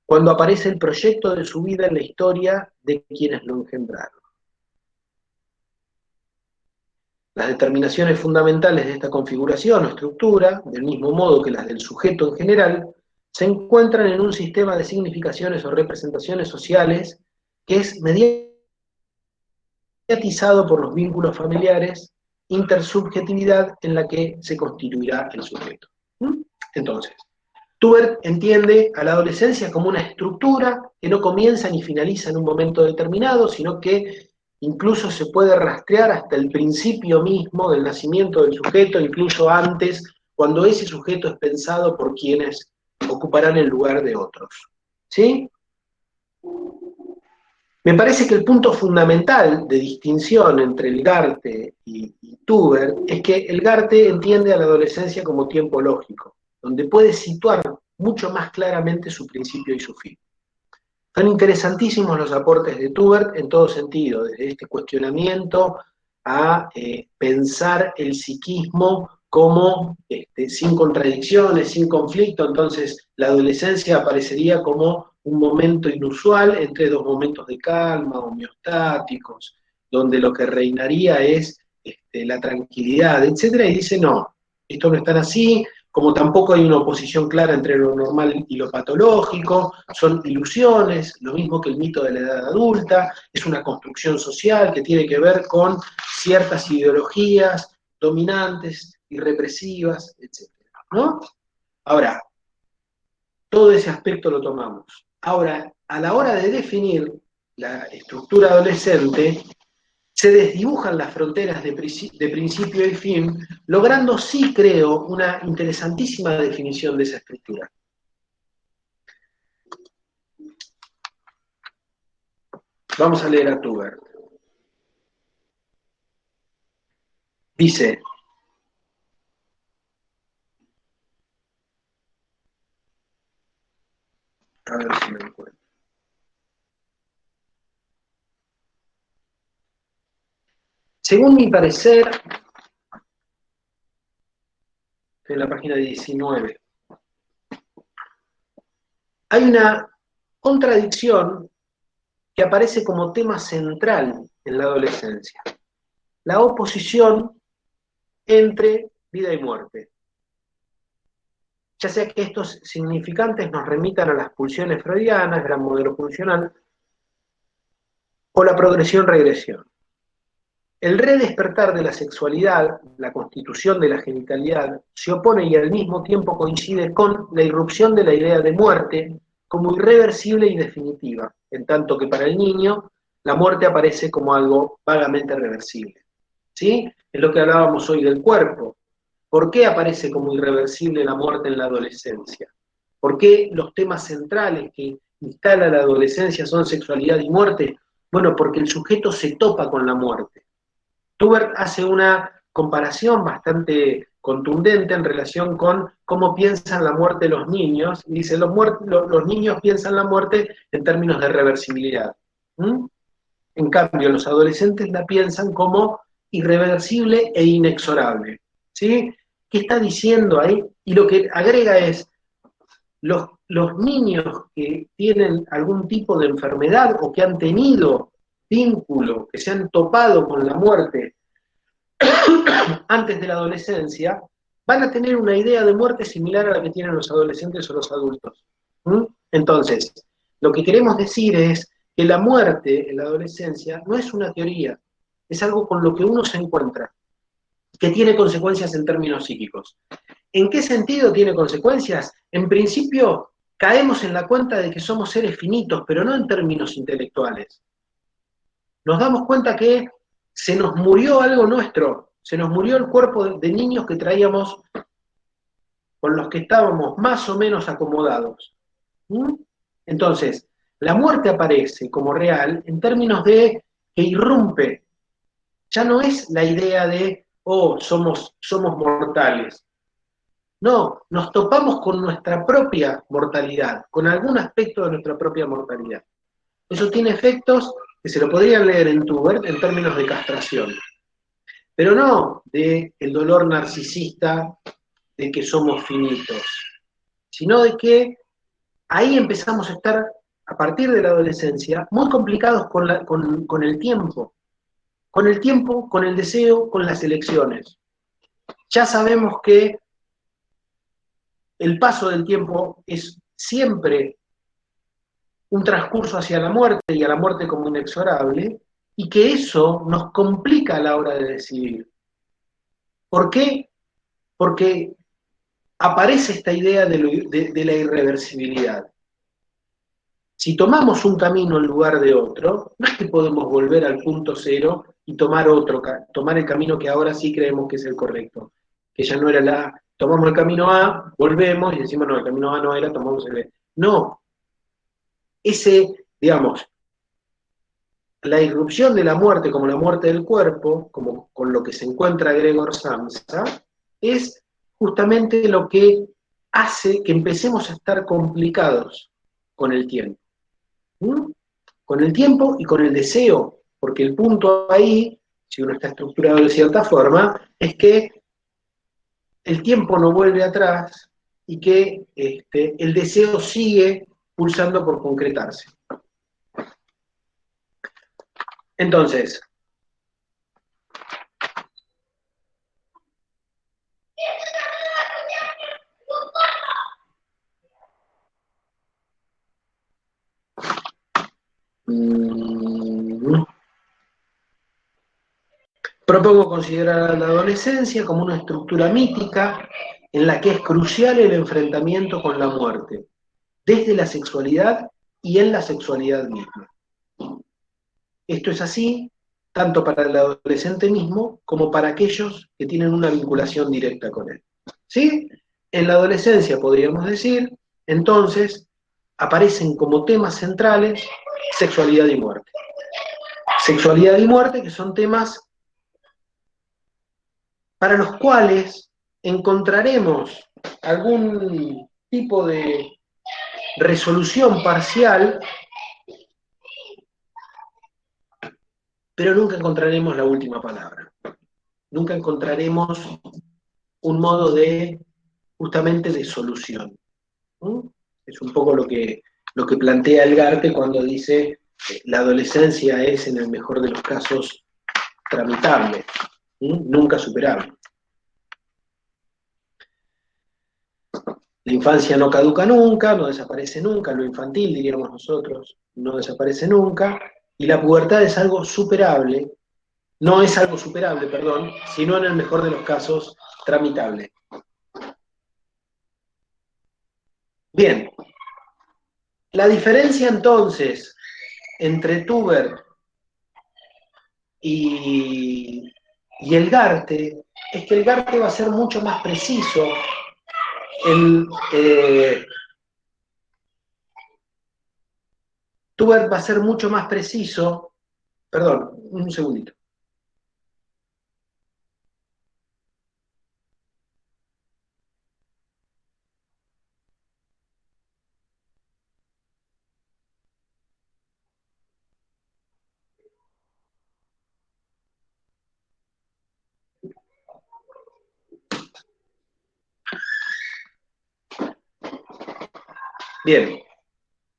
cuando aparece el proyecto de su vida en la historia de quienes lo engendraron. Las determinaciones fundamentales de esta configuración o estructura, del mismo modo que las del sujeto en general, se encuentran en un sistema de significaciones o representaciones sociales que es mediatizado por los vínculos familiares, intersubjetividad en la que se constituirá el sujeto. Entonces, Tuber entiende a la adolescencia como una estructura que no comienza ni finaliza en un momento determinado, sino que incluso se puede rastrear hasta el principio mismo del nacimiento del sujeto, incluso antes, cuando ese sujeto es pensado por quienes ocuparán el lugar de otros. ¿Sí? Me parece que el punto fundamental de distinción entre el Garte y Tubert es que el Garte entiende a la adolescencia como tiempo lógico, donde puede situar mucho más claramente su principio y su fin. Son interesantísimos los aportes de Tubert en todo sentido, desde este cuestionamiento a pensar el psiquismo como sin contradicciones, sin conflicto. Entonces la adolescencia aparecería como un momento inusual entre dos momentos de calma, homeostáticos, donde lo que reinaría es la tranquilidad, etcétera, y dice no, esto no es tan así, como tampoco hay una oposición clara entre lo normal y lo patológico, son ilusiones, lo mismo que el mito de la edad adulta, es una construcción social que tiene que ver con ciertas ideologías dominantes y represivas, etc. ¿No? Ahora, todo ese aspecto lo tomamos. Ahora, a la hora de definir la estructura adolescente, se desdibujan las fronteras de principio y fin, logrando, sí creo, una interesantísima definición de esa estructura. Vamos a leer a Tubert. Dice, a ver si me encuentro. Según mi parecer, en la página 19, hay una contradicción que aparece como tema central en la adolescencia. La oposición entre vida y muerte. Ya sea que estos significantes nos remitan a las pulsiones freudianas, gran modelo funcional, o la progresión-regresión. El redespertar de la sexualidad, la constitución de la genitalidad, se opone y al mismo tiempo coincide con la irrupción de la idea de muerte como irreversible y definitiva, en tanto que para el niño la muerte aparece como algo vagamente reversible. ¿Sí? Es lo que hablábamos hoy del cuerpo. ¿Por qué aparece como irreversible la muerte en la adolescencia? ¿Por qué los temas centrales que instala la adolescencia son sexualidad y muerte? Bueno, porque el sujeto se topa con la muerte. Tubert hace una comparación bastante contundente en relación con cómo piensan la muerte los niños. Dice, los niños piensan la muerte en términos de reversibilidad. En cambio, los adolescentes la piensan como irreversible e inexorable. ¿Sí? ¿Qué está diciendo ahí? Y lo que agrega es, los niños que tienen algún tipo de enfermedad o que han tenido vínculo, que se han topado con la muerte antes de la adolescencia, van a tener una idea de muerte similar a la que tienen los adolescentes o los adultos. Entonces, lo que queremos decir es que la muerte en la adolescencia no es una teoría, es algo con lo que uno se encuentra, que tiene consecuencias en términos psíquicos. ¿En qué sentido tiene consecuencias? En principio, caemos en la cuenta de que somos seres finitos, pero no en términos intelectuales. Nos damos cuenta que se nos murió algo nuestro, se nos murió el cuerpo de niños que traíamos, con los que estábamos más o menos acomodados. Entonces, la muerte aparece como real en términos de que irrumpe. Ya no es la idea de, oh, somos mortales. No, nos topamos con nuestra propia mortalidad, con algún aspecto de nuestra propia mortalidad. Eso tiene efectos que se lo podrían leer en Tubert en términos de castración, pero no de el dolor narcisista de que somos finitos, sino de que ahí empezamos a estar, a partir de la adolescencia, muy complicados con el tiempo, con el deseo, con las elecciones. Ya sabemos que el paso del tiempo es siempre un transcurso hacia la muerte y a la muerte como inexorable, y que eso nos complica a la hora de decidir. ¿Por qué? Porque aparece esta idea de la irreversibilidad. Si tomamos un camino en lugar de otro, no es que podemos volver al punto cero y tomar el camino que ahora sí creemos que es el correcto, que ya no era tomamos el camino A, volvemos y decimos, no, el camino A no era, tomamos el B. No, ese Digamos, la irrupción de la muerte como la muerte del cuerpo, como con lo que se encuentra Gregor Samsa, es justamente lo que hace que empecemos a estar complicados con el tiempo. ¿Mm? Con el tiempo y con el deseo, porque el punto ahí, si uno está estructurado de cierta forma, es que el tiempo no vuelve atrás y que el deseo sigue pulsando por concretarse. Entonces, propongo considerar a la adolescencia como una estructura mítica en la que es crucial el enfrentamiento con la muerte, desde la sexualidad y en la sexualidad misma. Esto es así tanto para el adolescente mismo como para aquellos que tienen una vinculación directa con él. ¿Sí? En la adolescencia, podríamos decir, entonces, aparecen como temas centrales sexualidad y muerte. Sexualidad y muerte, que son temas para los cuales encontraremos algún tipo de resolución parcial, pero nunca encontraremos la última palabra. Nunca encontraremos un modo de, justamente, de solución. ¿Mm? Es un poco lo que plantea Elgarte cuando dice la adolescencia es, en el mejor de los casos, tramitable, nunca superable. La infancia no caduca nunca, no desaparece nunca, lo infantil, diríamos nosotros, no desaparece nunca, y la pubertad es algo superable, no es algo superable, perdón, sino en el mejor de los casos, tramitable. Bien, la diferencia entonces entre Tubert y Elgarte es que Elgarte va a ser mucho más preciso en, Tubert va a ser mucho más preciso, perdón, un segundito. Bien,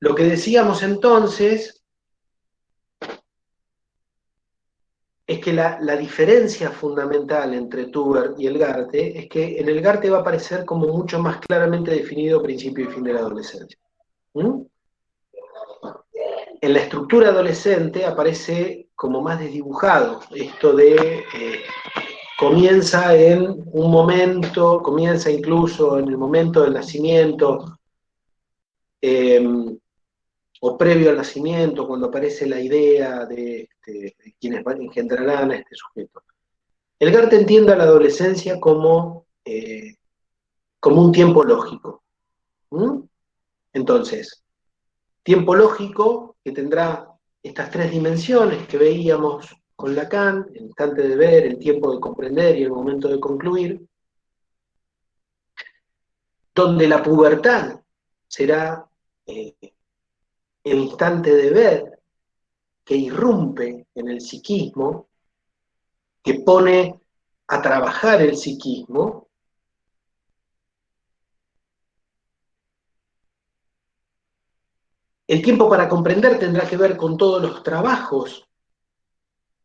lo que decíamos entonces es que la diferencia fundamental entre Tubert y Elgarte es que en Elgarte va a aparecer como mucho más claramente definido principio y fin de la adolescencia. ¿Mm? En la estructura adolescente aparece como más desdibujado esto de comienza en un momento, comienza incluso en el momento del nacimiento, o previo al nacimiento, cuando aparece la idea de quienes engendrarán a este sujeto. Elgarte entiende a la adolescencia como un tiempo lógico. ¿Mm? Entonces, tiempo lógico que tendrá estas tres dimensiones que veíamos con Lacan, el instante de ver, el tiempo de comprender y el momento de concluir, donde la pubertad será el instante de ver que irrumpe en el psiquismo, que pone a trabajar el psiquismo. El tiempo para comprender tendrá que ver con todos los trabajos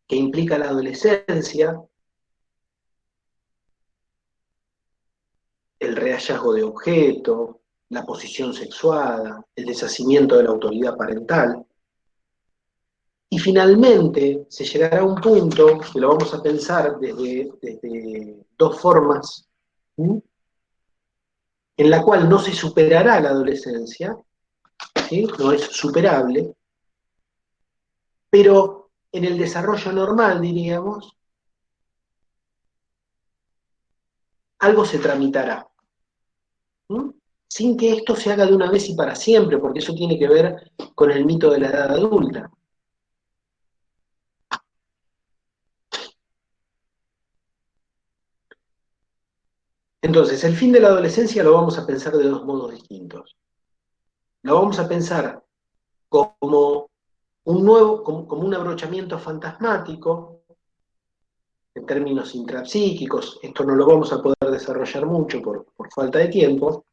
que implica la adolescencia, el rehallazgo de objeto, la posición sexuada, el deshacimiento de la autoridad parental. Y finalmente se llegará a un punto, que lo vamos a pensar desde dos formas, ¿sí?, en la cual no se superará la adolescencia, ¿sí?, no es superable, pero en el desarrollo normal, diríamos, algo se tramitará. ¿Mm? sin que esto se haga de una vez y para siempre, porque eso tiene que ver con el mito de la edad adulta. Entonces, el fin de la adolescencia lo vamos a pensar de dos modos distintos. Lo vamos a pensar como como un abrochamiento fantasmático, en términos intrapsíquicos. Esto no lo vamos a poder desarrollar mucho por falta de tiempo,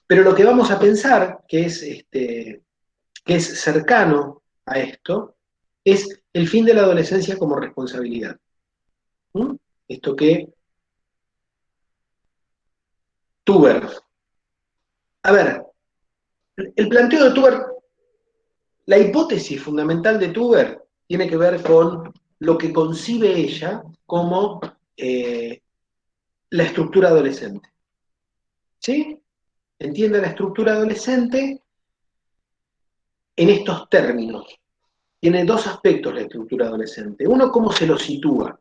pero lo que vamos a pensar, que es cercano a esto, es el fin de la adolescencia como responsabilidad. Esto que Tuber. A ver, el planteo de Tuber, la hipótesis fundamental de Tuber tiene que ver con lo que concibe ella como la estructura adolescente. ¿Sí? Entiende la estructura adolescente en estos términos. Tiene dos aspectos la estructura adolescente. Uno, cómo se lo sitúa.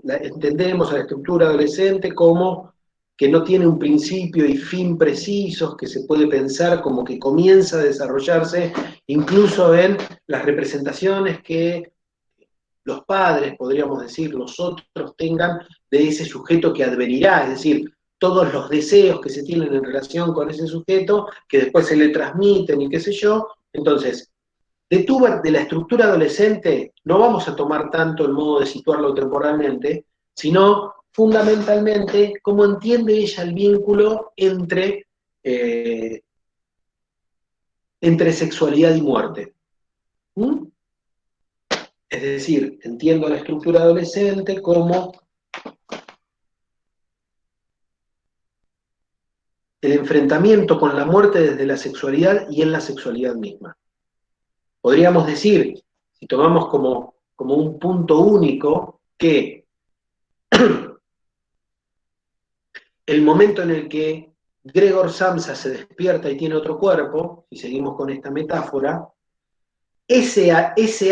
Entendemos a la estructura adolescente como que no tiene un principio y fin precisos, que se puede pensar como que comienza a desarrollarse incluso en las representaciones que los padres, podríamos decir, los otros tengan de ese sujeto que advenirá, es decir, todos los deseos que se tienen en relación con ese sujeto, que después se le transmiten y qué sé yo. Entonces, de Tuber, de la estructura adolescente, no vamos a tomar tanto el modo de situarlo temporalmente, sino fundamentalmente cómo entiende ella el vínculo entre sexualidad y muerte. ¿Mm? Es decir, entiendo la estructura adolescente como el enfrentamiento con la muerte desde la sexualidad y en la sexualidad misma. Podríamos decir, si tomamos como un punto único, que el momento en el que Gregor Samsa se despierta y tiene otro cuerpo, si seguimos con esta metáfora, ese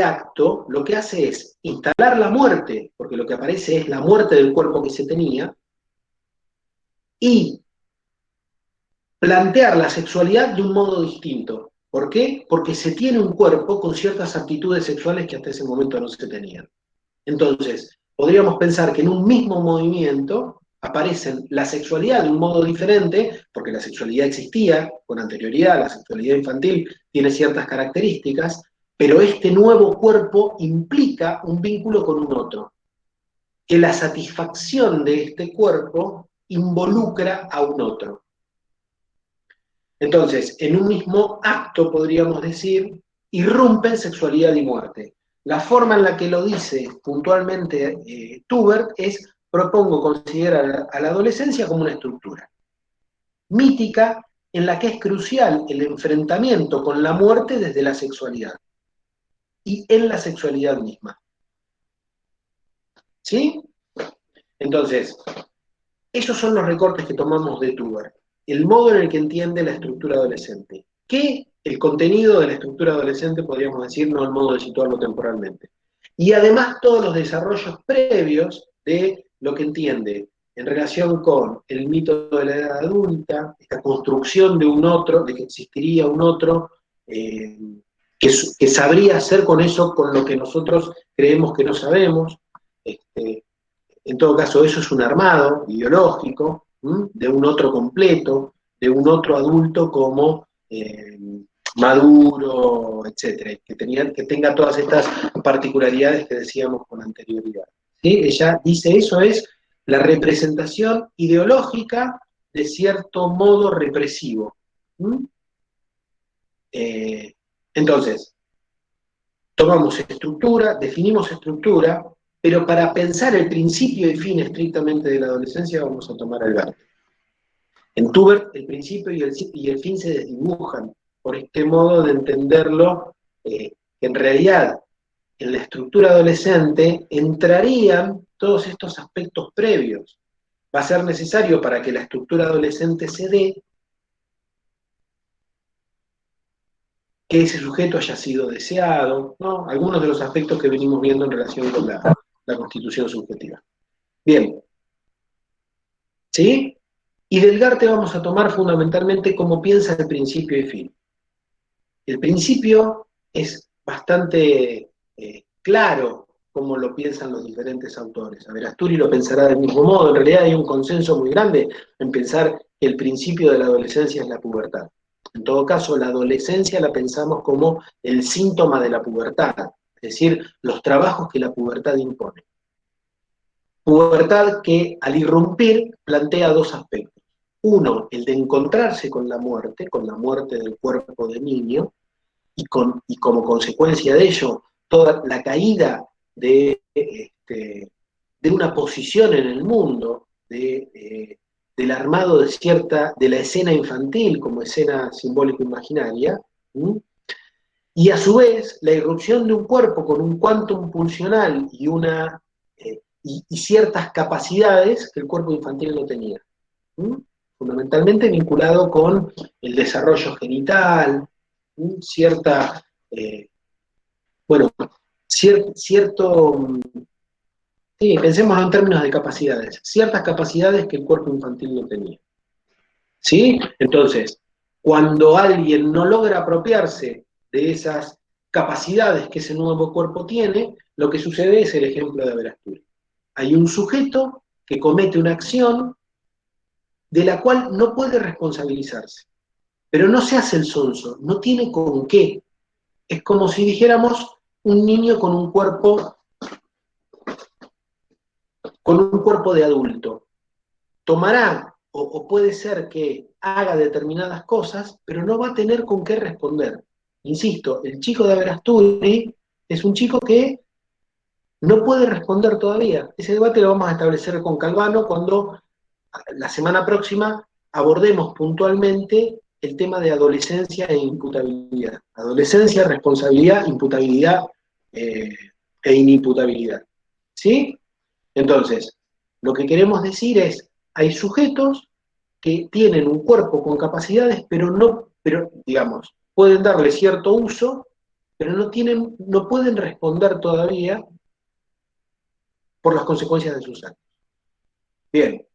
acto lo que hace es instalar la muerte, porque lo que aparece es la muerte del cuerpo que se tenía, y plantear la sexualidad de un modo distinto. ¿Por qué? Porque se tiene un cuerpo con ciertas aptitudes sexuales que hasta ese momento no se tenían. Entonces, podríamos pensar que en un mismo movimiento aparecen la sexualidad de un modo diferente, porque la sexualidad existía con anterioridad, la sexualidad infantil tiene ciertas características, pero este nuevo cuerpo implica un vínculo con un otro, que la satisfacción de este cuerpo involucra a un otro. Entonces, en un mismo acto, podríamos decir, irrumpen sexualidad y muerte. La forma en la que lo dice puntualmente Tuber es: propongo considerar a la adolescencia como una estructura mítica en la que es crucial el enfrentamiento con la muerte desde la sexualidad y en la sexualidad misma. ¿Sí? Entonces, esos son los recortes que tomamos de Tuber, el modo en el que entiende la estructura adolescente. ¿Qué? El contenido de la estructura adolescente, podríamos decir, no el modo de situarlo temporalmente. Y además todos los desarrollos previos de lo que entiende en relación con el mito de la edad adulta, esta construcción de un otro, de que existiría un otro, que sabría hacer con eso, con lo que nosotros creemos que no sabemos. En todo caso, eso es un armado ideológico, de un otro completo, de un otro adulto como maduro, etcétera, que tenga todas estas particularidades que decíamos con anterioridad. ¿Sí? Ella dice: eso es la representación ideológica de cierto modo represivo. Entonces, tomamos estructura, definimos estructura, pero para pensar el principio y fin estrictamente de la adolescencia vamos a tomar el verbo. En Tuber, el principio y el fin se desdibujan por este modo de entenderlo, que en realidad en la estructura adolescente entrarían todos estos aspectos previos. Va a ser necesario, para que la estructura adolescente se dé, que ese sujeto haya sido deseado, ¿no? Algunos de los aspectos que venimos viendo en relación con la constitución subjetiva. Bien. ¿Sí? Y del Garte vamos a tomar fundamentalmente cómo piensa el principio y fin. El principio es bastante claro cómo lo piensan los diferentes autores. Averasturi lo pensará del mismo modo. En realidad hay un consenso muy grande en pensar que el principio de la adolescencia es la pubertad. En todo caso, la adolescencia la pensamos como el síntoma de la pubertad, es decir, los trabajos que la pubertad impone. Pubertad que al irrumpir plantea dos aspectos. Uno, el de encontrarse con la muerte del cuerpo de niño, y como consecuencia de ello, toda la caída de una posición en el mundo, del armado de la escena infantil como escena simbólica imaginaria, y a su vez la irrupción de un cuerpo con un quantum pulsional y ciertas capacidades que el cuerpo infantil no tenía. Fundamentalmente vinculado con el desarrollo genital, cierta, sí, pensemos en términos de capacidades, ciertas capacidades que el cuerpo infantil no tenía. ¿Sí? Entonces, cuando alguien no logra apropiarse de esas capacidades que ese nuevo cuerpo tiene, lo que sucede es el ejemplo de Averasturi. Hay un sujeto que comete una acción de la cual no puede responsabilizarse, pero no se hace el sonso, no tiene con qué. Es como si dijéramos un niño con un cuerpo de adulto. Tomará, o puede ser que haga determinadas cosas, pero no va a tener con qué responder. Insisto, el chico de Averasturi es un chico que no puede responder todavía. Ese debate lo vamos a establecer con Calvano cuando la semana próxima abordemos puntualmente el tema de adolescencia e imputabilidad. Adolescencia, responsabilidad, imputabilidad e inimputabilidad. ¿Sí? Entonces, lo que queremos decir es, hay sujetos que tienen un cuerpo con capacidades, pero digamos, pueden darle cierto uso, pero no pueden responder todavía por las consecuencias de sus actos. Bien,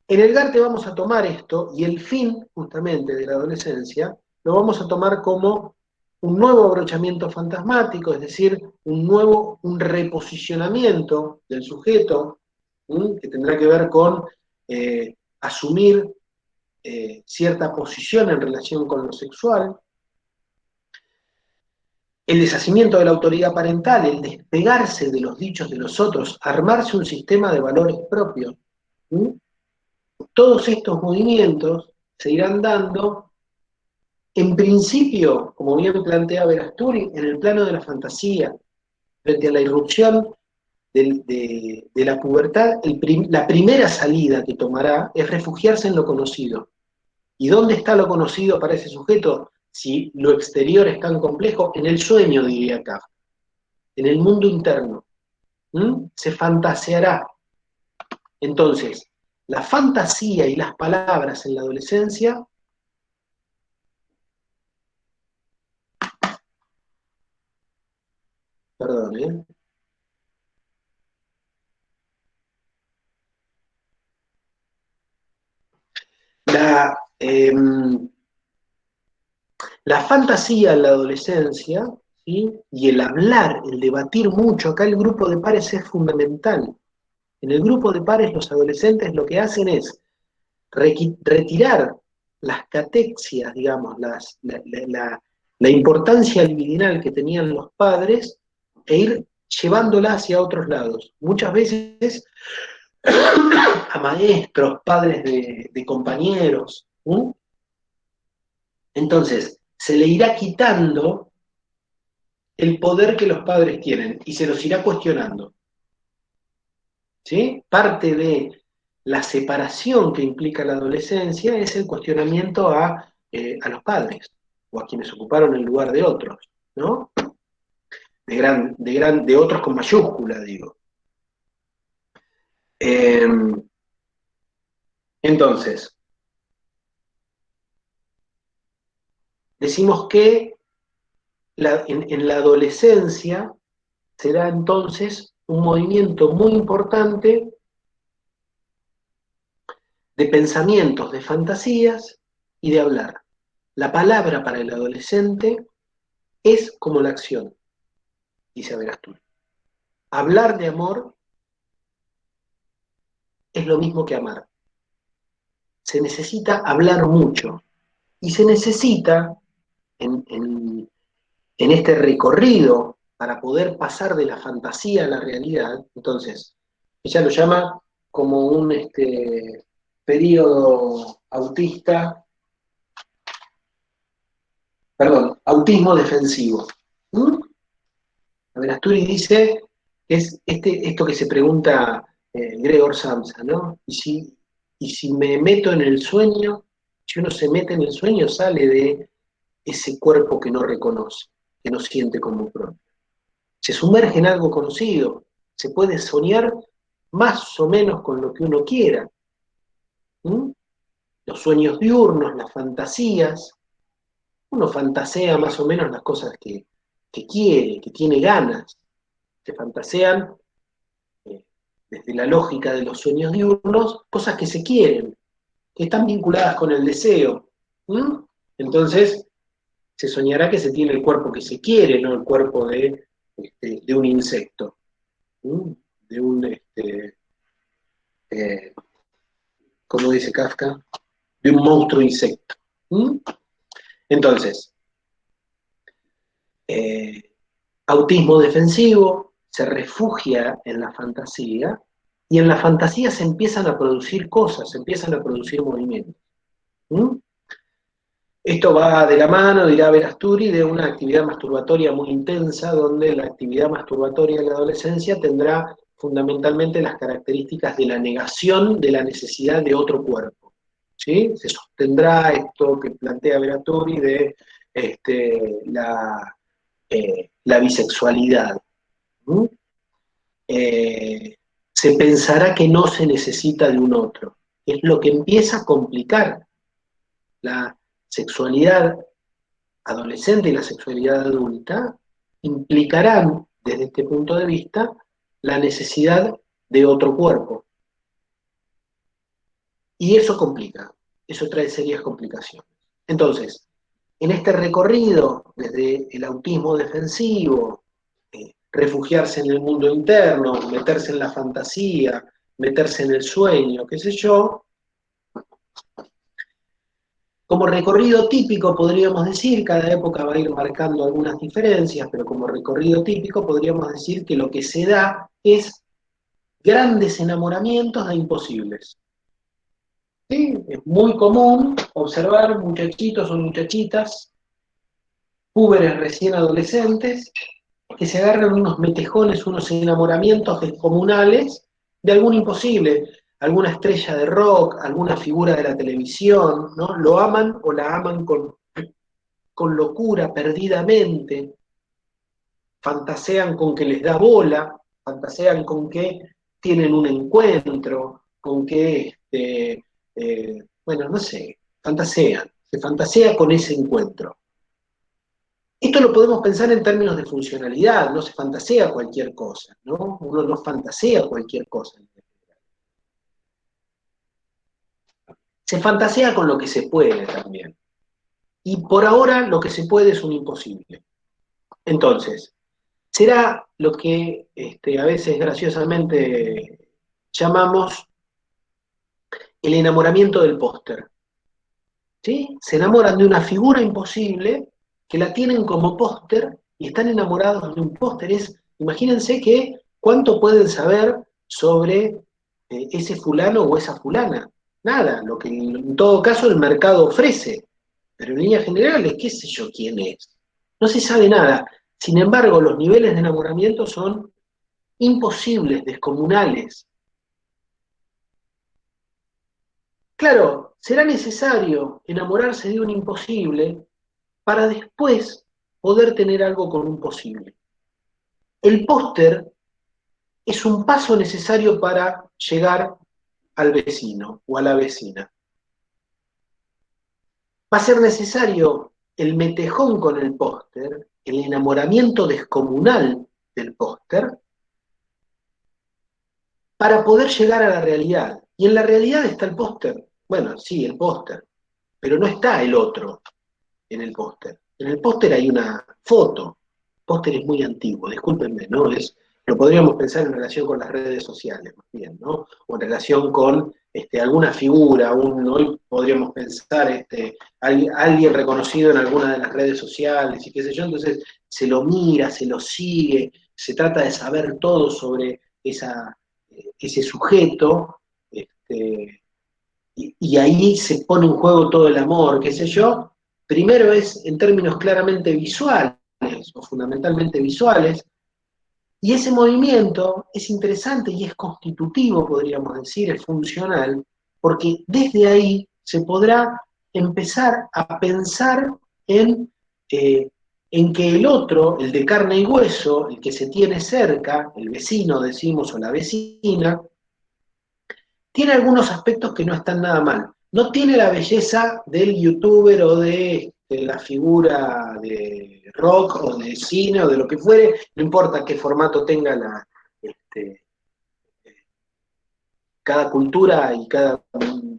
en el Garte vamos a tomar esto, y el fin, justamente, de la adolescencia, lo vamos a tomar como un nuevo abrochamiento fantasmático, es decir, un reposicionamiento del sujeto, que tendrá que ver con asumir cierta posición en relación con lo sexual, el deshacimiento de la autoridad parental, el despegarse de los dichos de los otros, armarse un sistema de valores propios. Todos estos movimientos se irán dando, en principio, como bien plantea Averasturi, en el plano de la fantasía, frente a la irrupción de la pubertad. La primera salida que tomará es refugiarse en lo conocido. ¿Y dónde está lo conocido para ese sujeto? Si lo exterior es tan complejo, en el sueño, diría Kafka, en el mundo interno. Se fantaseará. Entonces, la fantasía y las palabras en la adolescencia perdón, la fantasía en la adolescencia, ¿sí? Y el hablar, el debatir mucho, acá el grupo de pares es fundamental. En el grupo de pares los adolescentes lo que hacen es retirar las catexias, digamos, la importancia libidinal que tenían los padres e ir llevándola hacia otros lados. Muchas veces a maestros, padres de compañeros. Entonces, se le irá quitando el poder que los padres tienen y se los irá cuestionando. ¿Sí? Parte de la separación que implica la adolescencia es el cuestionamiento a los padres o a quienes ocuparon el lugar de otros, ¿no? De otros con mayúscula, digo. Entonces, decimos que en la adolescencia será entonces un movimiento muy importante de pensamientos, de fantasías y de hablar. La palabra para el adolescente es como la acción, dice Verasturi. Hablar de amor es lo mismo que amar. Se necesita hablar mucho y se necesita en este recorrido para poder pasar de la fantasía a la realidad. Entonces, ella lo llama como un periodo autista, perdón, autismo defensivo. ¿Mm? Verasturi dice que es esto que se pregunta Gregor Samsa, ¿no? Y si me meto en el sueño, si uno se mete en el sueño, sale de ese cuerpo que no reconoce, que no siente como propio. Se sumerge en algo conocido, se puede soñar más o menos con lo que uno quiera. ¿Mm? Los sueños diurnos, las fantasías, uno fantasea más o menos las cosas que quiere, que tiene ganas. Se fantasean, desde la lógica de los sueños diurnos, cosas que se quieren, que están vinculadas con el deseo. ¿Mm? Entonces, se soñará que se tiene el cuerpo que se quiere, no el cuerpo de un insecto. ¿Mm? De un, como dice Kafka, de un monstruo insecto. ¿Mm? Entonces, autismo defensivo se refugia en la fantasía y en la fantasía se empiezan a producir cosas, se empiezan a producir movimientos. ¿Mm? Esto va de la mano, dirá Verasturi, de una actividad masturbatoria muy intensa, donde la actividad masturbatoria en la adolescencia tendrá fundamentalmente las características de la negación de la necesidad de otro cuerpo. ¿Sí? Se sostendrá esto que plantea Verasturi de la bisexualidad. ¿Mm? Se pensará que no se necesita de un otro. Es lo que empieza a complicar la sexualidad adolescente y la sexualidad adulta, implicarán, desde este punto de vista, la necesidad de otro cuerpo. Y eso complica, eso trae serias complicaciones. Entonces, en este recorrido, desde el autismo defensivo, refugiarse en el mundo interno, meterse en la fantasía, meterse en el sueño, qué sé yo, como recorrido típico podríamos decir, cada época va a ir marcando algunas diferencias, pero como recorrido típico podríamos decir que lo que se da es grandes enamoramientos de imposibles. ¿Sí? Es muy común observar muchachitos o muchachitas, púberes recién adolescentes, que se agarran unos metejones, unos enamoramientos descomunales de algún imposible, alguna estrella de rock, alguna figura de la televisión, ¿no? Lo aman o la aman con locura, perdidamente, fantasean con que les da bola, fantasean con que tienen un encuentro, con que, bueno, no sé, fantasean, se fantasea con ese encuentro. Esto lo podemos pensar en términos de funcionalidad, no se fantasea cualquier cosa, ¿no? Uno no fantasea cualquier cosa. Se fantasea con lo que se puede también. Y por ahora lo que se puede es un imposible. Entonces, será lo que a veces graciosamente llamamos el enamoramiento del póster. ¿Sí? Se enamoran de una figura imposible que la tienen como póster y están enamorados de un póster. Imagínense que cuánto pueden saber sobre ese fulano o esa fulana. Nada, lo que en todo caso el mercado ofrece. Pero en líneas generales, qué sé yo quién es. No se sabe nada. Sin embargo, los niveles de enamoramiento son imposibles, descomunales. Claro, será necesario enamorarse de un imposible para después poder tener algo con un posible. El póster es un paso necesario para llegar al vecino o a la vecina. Va a ser necesario el metejón con el póster, el enamoramiento descomunal del póster, para poder llegar a la realidad. Y en la realidad está el póster. Bueno, sí, el póster, pero no está el otro en el póster. En el póster hay una foto. El póster es muy antiguo, discúlpenme, ¿no? Lo podríamos pensar en relación con las redes sociales, más bien, ¿no? O en relación con alguna figura, hoy podríamos pensar alguien reconocido en alguna de las redes sociales y qué sé yo, entonces se lo mira, se lo sigue, se trata de saber todo sobre ese sujeto, y ahí se pone en juego todo el amor, qué sé yo. Primero es en términos claramente visuales, o fundamentalmente visuales, y ese movimiento es interesante y es constitutivo, podríamos decir, es funcional, porque desde ahí se podrá empezar a pensar en, eh, en que el otro, el de carne y hueso, el que se tiene cerca, el vecino, decimos, o la vecina, tiene algunos aspectos que no están nada mal. No tiene la belleza del youtuber o de la figura de rock o de cine o de lo que fuere, no importa qué formato tenga este, cada cultura y cada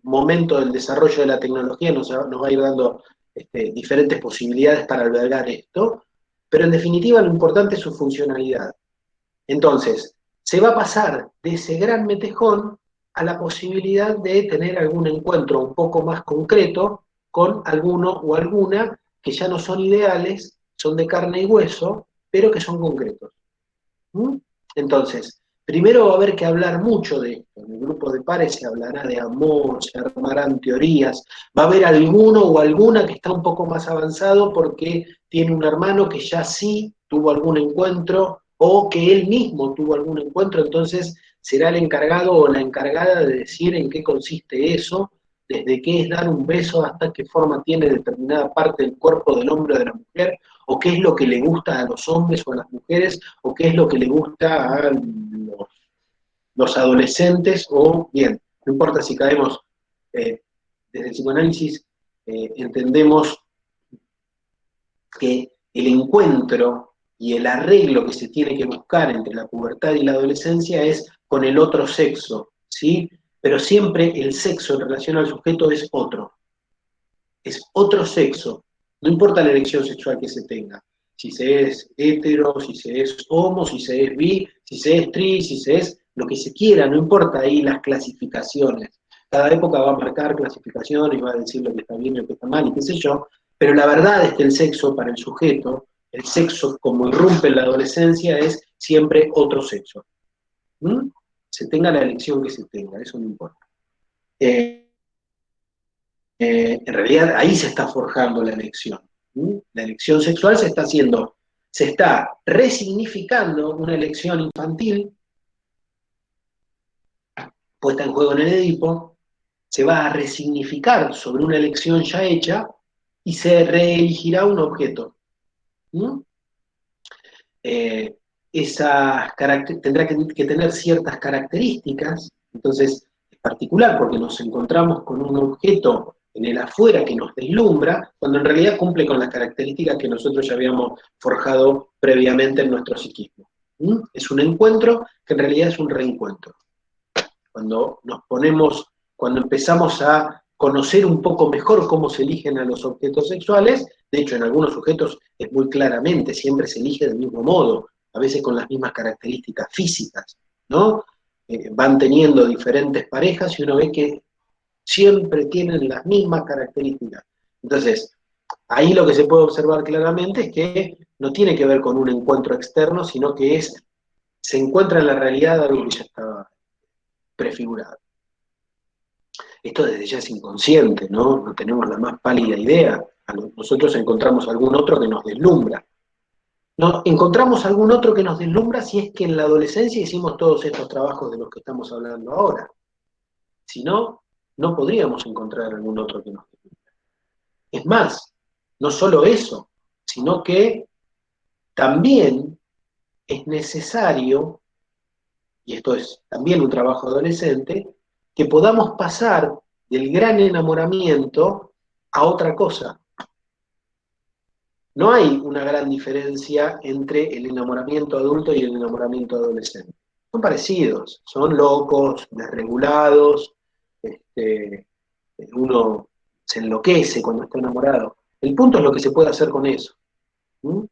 momento del desarrollo de la tecnología nos va a ir dando diferentes posibilidades para albergar esto, pero en definitiva lo importante es su funcionalidad. Entonces, se va a pasar de ese gran metejón a la posibilidad de tener algún encuentro un poco más concreto con alguno o alguna que ya no son ideales, son de carne y hueso, pero que son concretos. ¿Mm? Entonces, primero va a haber que hablar mucho de esto. En el grupo de pares se hablará de amor, se armarán teorías. Va a haber alguno o alguna que está un poco más avanzado porque tiene un hermano que ya sí tuvo algún encuentro o que él mismo tuvo algún encuentro, entonces será el encargado o la encargada de decir en qué consiste eso, desde qué es dar un beso hasta qué forma tiene determinada parte del cuerpo del hombre o de la mujer, o qué es lo que le gusta a los hombres o a las mujeres, o qué es lo que le gusta a los adolescentes, o bien, no importa si caemos desde el psicoanálisis, entendemos que el encuentro y el arreglo que se tiene que buscar entre la pubertad y la adolescencia es con el otro sexo, ¿sí? Pero siempre el sexo en relación al sujeto es otro sexo, no importa la elección sexual que se tenga, si se es hetero, si se es homo, si se es bi, si se es tri, si se es lo que se quiera, no importa ahí las clasificaciones. Cada época va a marcar clasificaciones, va a decir lo que está bien y lo que está mal y qué sé yo, pero la verdad es que el sexo para el sujeto, el sexo como irrumpe en la adolescencia es siempre otro sexo. ¿Mm? Se tenga la elección que se tenga, eso no importa. En realidad ahí se está forjando la elección. La elección sexual se está resignificando una elección infantil puesta en juego en el Edipo, se va a resignificar sobre una elección ya hecha y se reelegirá un objeto. Tendrá que tener ciertas características, entonces es particular porque nos encontramos con un objeto en el afuera que nos deslumbra, cuando en realidad cumple con las características que nosotros ya habíamos forjado previamente en nuestro psiquismo. Es un encuentro que en realidad es un reencuentro. Cuando empezamos a conocer un poco mejor cómo se eligen a los objetos sexuales, de hecho en algunos sujetos es muy claramente, siempre se elige del mismo modo, a veces con las mismas características físicas, ¿no? Van teniendo diferentes parejas y uno ve que siempre tienen las mismas características. Entonces, ahí lo que se puede observar claramente es que no tiene que ver con un encuentro externo, sino que se encuentra en la realidad algo que ya estaba prefigurado. Esto desde ya es inconsciente, ¿no? No tenemos la más pálida idea. Nosotros encontramos algún otro que nos deslumbra. No, encontramos algún otro que nos deslumbra si es que en la adolescencia hicimos todos estos trabajos de los que estamos hablando ahora. Si no, no podríamos encontrar algún otro que nos deslumbra. Es más, no solo eso, sino que también es necesario, y esto es también un trabajo adolescente, que podamos pasar del gran enamoramiento a otra cosa. No hay una gran diferencia entre el enamoramiento adulto y el enamoramiento adolescente. Son parecidos, son locos, desregulados, uno se enloquece cuando está enamorado. El punto es lo que se puede hacer con eso. ¿Mm?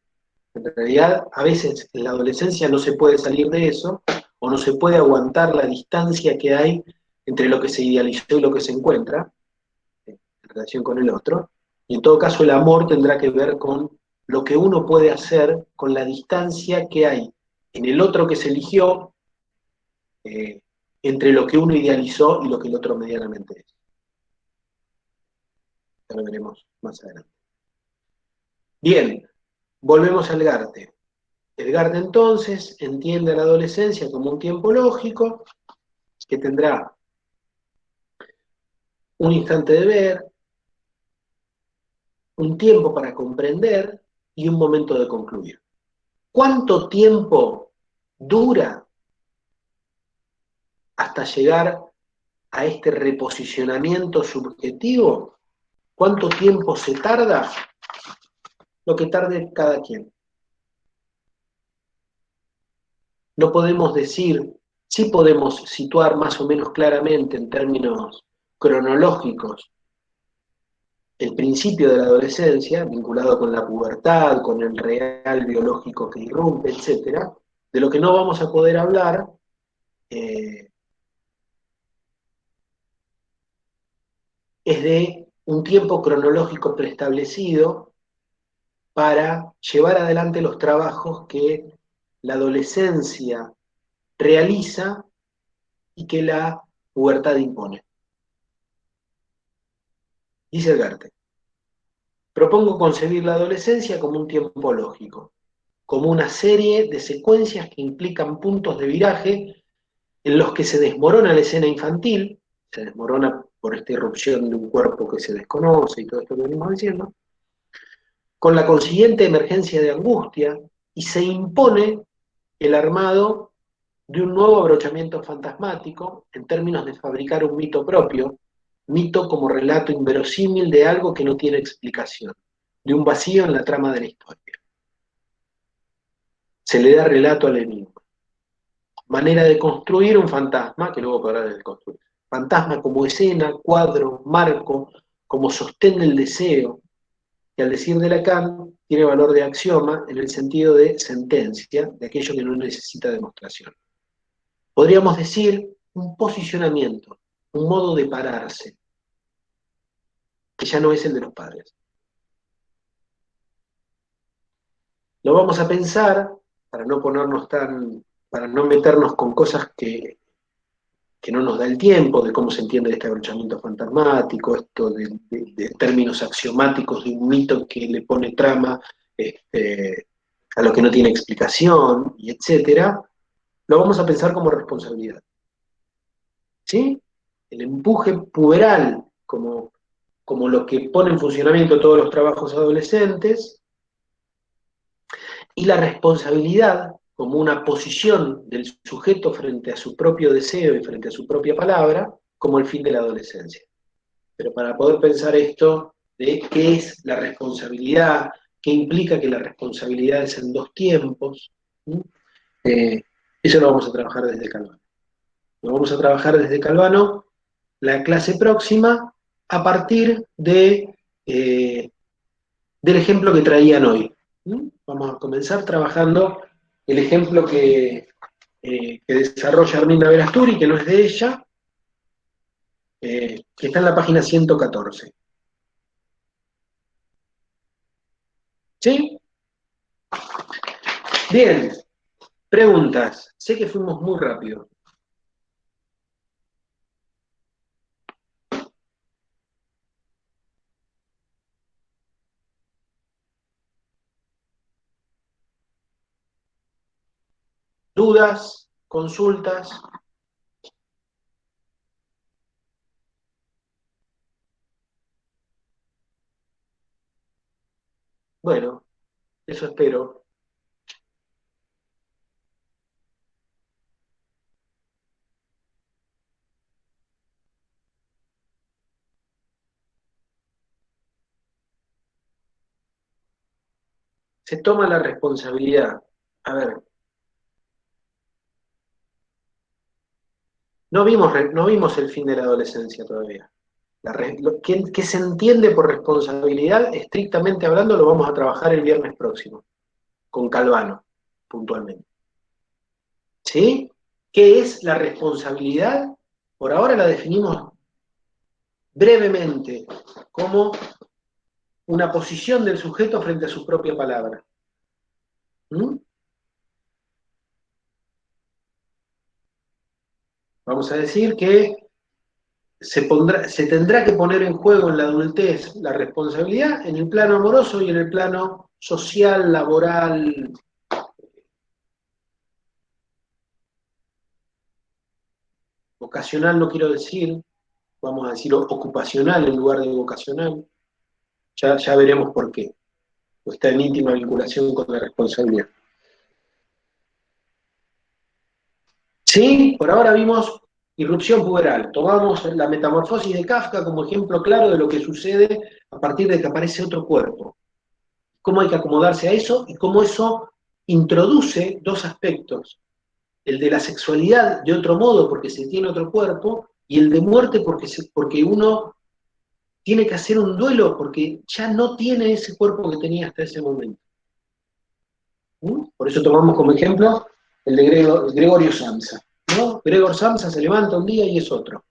En realidad, a veces en la adolescencia no se puede salir de eso, o no se puede aguantar la distancia que hay entre lo que se idealizó y lo que se encuentra en relación con el otro. Y en todo caso, el amor tendrá que ver con lo que uno puede hacer con la distancia que hay en el otro que se eligió, eh, entre lo que uno idealizó y lo que el otro medianamente es. Ya lo veremos más adelante. Bien, volvemos al Garte. El Garte entonces entiende a la adolescencia como un tiempo lógico que tendrá un instante de ver, un tiempo para comprender y un momento de concluir. ¿Cuánto tiempo dura hasta llegar a este reposicionamiento subjetivo? ¿Cuánto tiempo se tarda? Lo que tarde cada quien. No podemos decir, sí podemos situar más o menos claramente en términos cronológicos el principio de la adolescencia, vinculado con la pubertad, con el real biológico que irrumpe, etc. De lo que no vamos a poder hablar es de un tiempo cronológico preestablecido para llevar adelante los trabajos que la adolescencia realiza y que la pubertad impone. Dice Garte, propongo concebir la adolescencia como un tiempo lógico, como una serie de secuencias que implican puntos de viraje en los que se desmorona la escena infantil, se desmorona por esta irrupción de un cuerpo que se desconoce y todo esto que venimos diciendo, con la consiguiente emergencia de angustia, y se impone el armado de un nuevo abrochamiento fantasmático en términos de fabricar un mito propio, mito como relato inverosímil de algo que no tiene explicación, de un vacío en la trama de la historia. Se le da relato al enigma. Manera de construir un fantasma, que luego podrá desconstruir. Fantasma como escena, cuadro, marco, como sostén del deseo, que al decir de Lacan tiene valor de axioma en el sentido de sentencia, de aquello que no necesita demostración. Podríamos decir un posicionamiento, un modo de pararse, que ya no es el de los padres. Lo vamos a pensar, para no ponernos para no meternos con cosas que no nos da el tiempo, de cómo se entiende este abrochamiento fantasmático, esto de términos axiomáticos de un mito que le pone trama a lo que no tiene explicación, y etcétera, lo vamos a pensar como responsabilidad. ¿Sí? El empuje puberal, como lo que pone en funcionamiento todos los trabajos adolescentes, y la responsabilidad como una posición del sujeto frente a su propio deseo y frente a su propia palabra, como el fin de la adolescencia. Pero para poder pensar esto de qué es la responsabilidad, qué implica que la responsabilidad es en dos tiempos, eso lo vamos a trabajar desde Calvano. Lo vamos a trabajar desde Calvano la clase próxima a partir del ejemplo que traían hoy. Vamos a comenzar trabajando el ejemplo que desarrolla Arminda Verasturi, que no es de ella, que está en la página 114. ¿Sí? Bien, preguntas. Sé que fuimos muy rápido. ¿Dudas? ¿Consultas? Bueno, eso espero. Se toma la responsabilidad. A ver, no vimos el fin de la adolescencia todavía. ¿Qué se entiende por responsabilidad? Estrictamente hablando, lo vamos a trabajar el viernes próximo, con Calvano, puntualmente. ¿Sí? ¿Qué es la responsabilidad? Por ahora la definimos brevemente como una posición del sujeto frente a su propia palabra. ¿Mm? Vamos a decir que se tendrá que poner en juego en la adultez la responsabilidad en el plano amoroso y en el plano social, laboral, vocacional no quiero decir, vamos a decir ocupacional en lugar de vocacional. Ya veremos por qué. Pues está en íntima vinculación con la responsabilidad. Sí, por ahora vimos irrupción puberal. Tomamos la metamorfosis de Kafka como ejemplo claro de lo que sucede a partir de que aparece otro cuerpo. Cómo hay que acomodarse a eso y cómo eso introduce dos aspectos. El de la sexualidad de otro modo porque se tiene otro cuerpo y el de muerte porque uno tiene que hacer un duelo porque ya no tiene ese cuerpo que tenía hasta ese momento. Por eso tomamos como ejemplo el de Gregorio Samsa. ¿No? Gregor Samsa se levanta un día y es otro.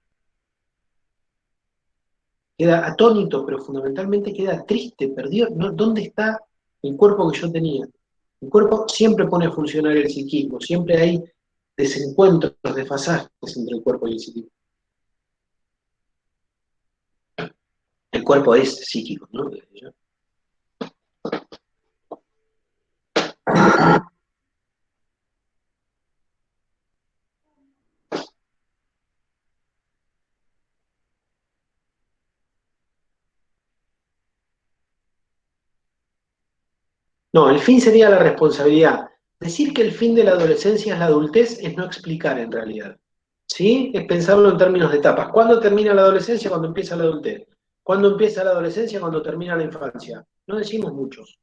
Queda atónito, pero fundamentalmente queda triste, perdió. ¿No? ¿Dónde está el cuerpo que yo tenía? El cuerpo siempre pone a funcionar el psiquismo, siempre hay desencuentros, desfasajes entre el cuerpo y el psiquismo. El cuerpo es psíquico, ¿no? No, el fin sería la responsabilidad. Decir que el fin de la adolescencia es la adultez es no explicar en realidad. ¿Sí? Es pensarlo en términos de etapas. ¿Cuándo termina la adolescencia? Cuando empieza la adultez. ¿Cuándo empieza la adolescencia? Cuando termina la infancia. No decimos muchos.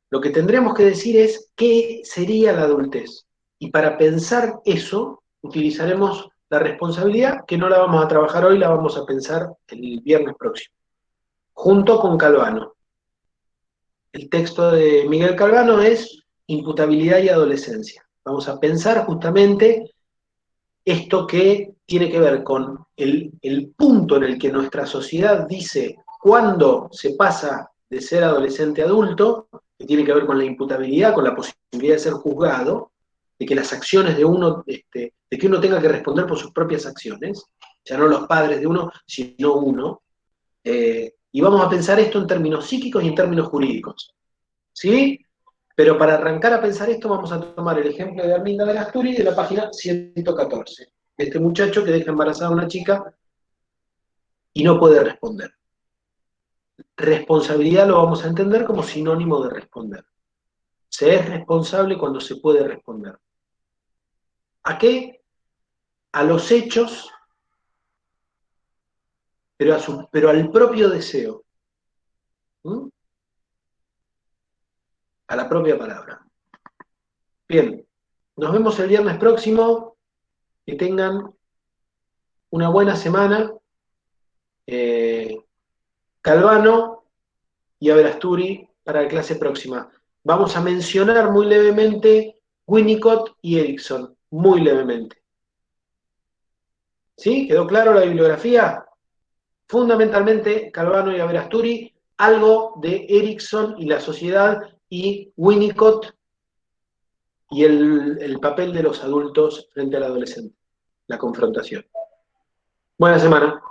Lo que tendremos que decir es qué sería la adultez. Y para pensar eso, utilizaremos la responsabilidad, que no la vamos a trabajar hoy, la vamos a pensar el viernes próximo, junto con Calvano. El texto de Miguel Calvano es imputabilidad y adolescencia. Vamos a pensar justamente esto que tiene que ver con el punto en el que nuestra sociedad dice cuándo se pasa de ser adolescente a adulto, que tiene que ver con la imputabilidad, con la posibilidad de ser juzgado, de que las acciones de uno, de que uno tenga que responder por sus propias acciones, ya no los padres de uno, sino uno, y vamos a pensar esto en términos psíquicos y en términos jurídicos. ¿Sí? Pero para arrancar a pensar esto vamos a tomar el ejemplo de Arminda Verasturi de la página 114. Este muchacho que deja embarazada a una chica y no puede responder. Responsabilidad lo vamos a entender como sinónimo de responder. Se es responsable cuando se puede responder. ¿A qué? A los hechos, pero al propio deseo. ¿Mm? A la propia palabra. Bien, nos vemos el viernes próximo. Que tengan una buena semana. Calvano y Verasturi para la clase próxima. Vamos a mencionar muy levemente Winnicott y Erikson, muy levemente. ¿Sí? ¿Quedó claro la bibliografía? Fundamentalmente Calvano y Verasturi, algo de Erikson y la sociedad y Winnicott y el papel de los adultos frente al adolescente, la confrontación. Buena semana.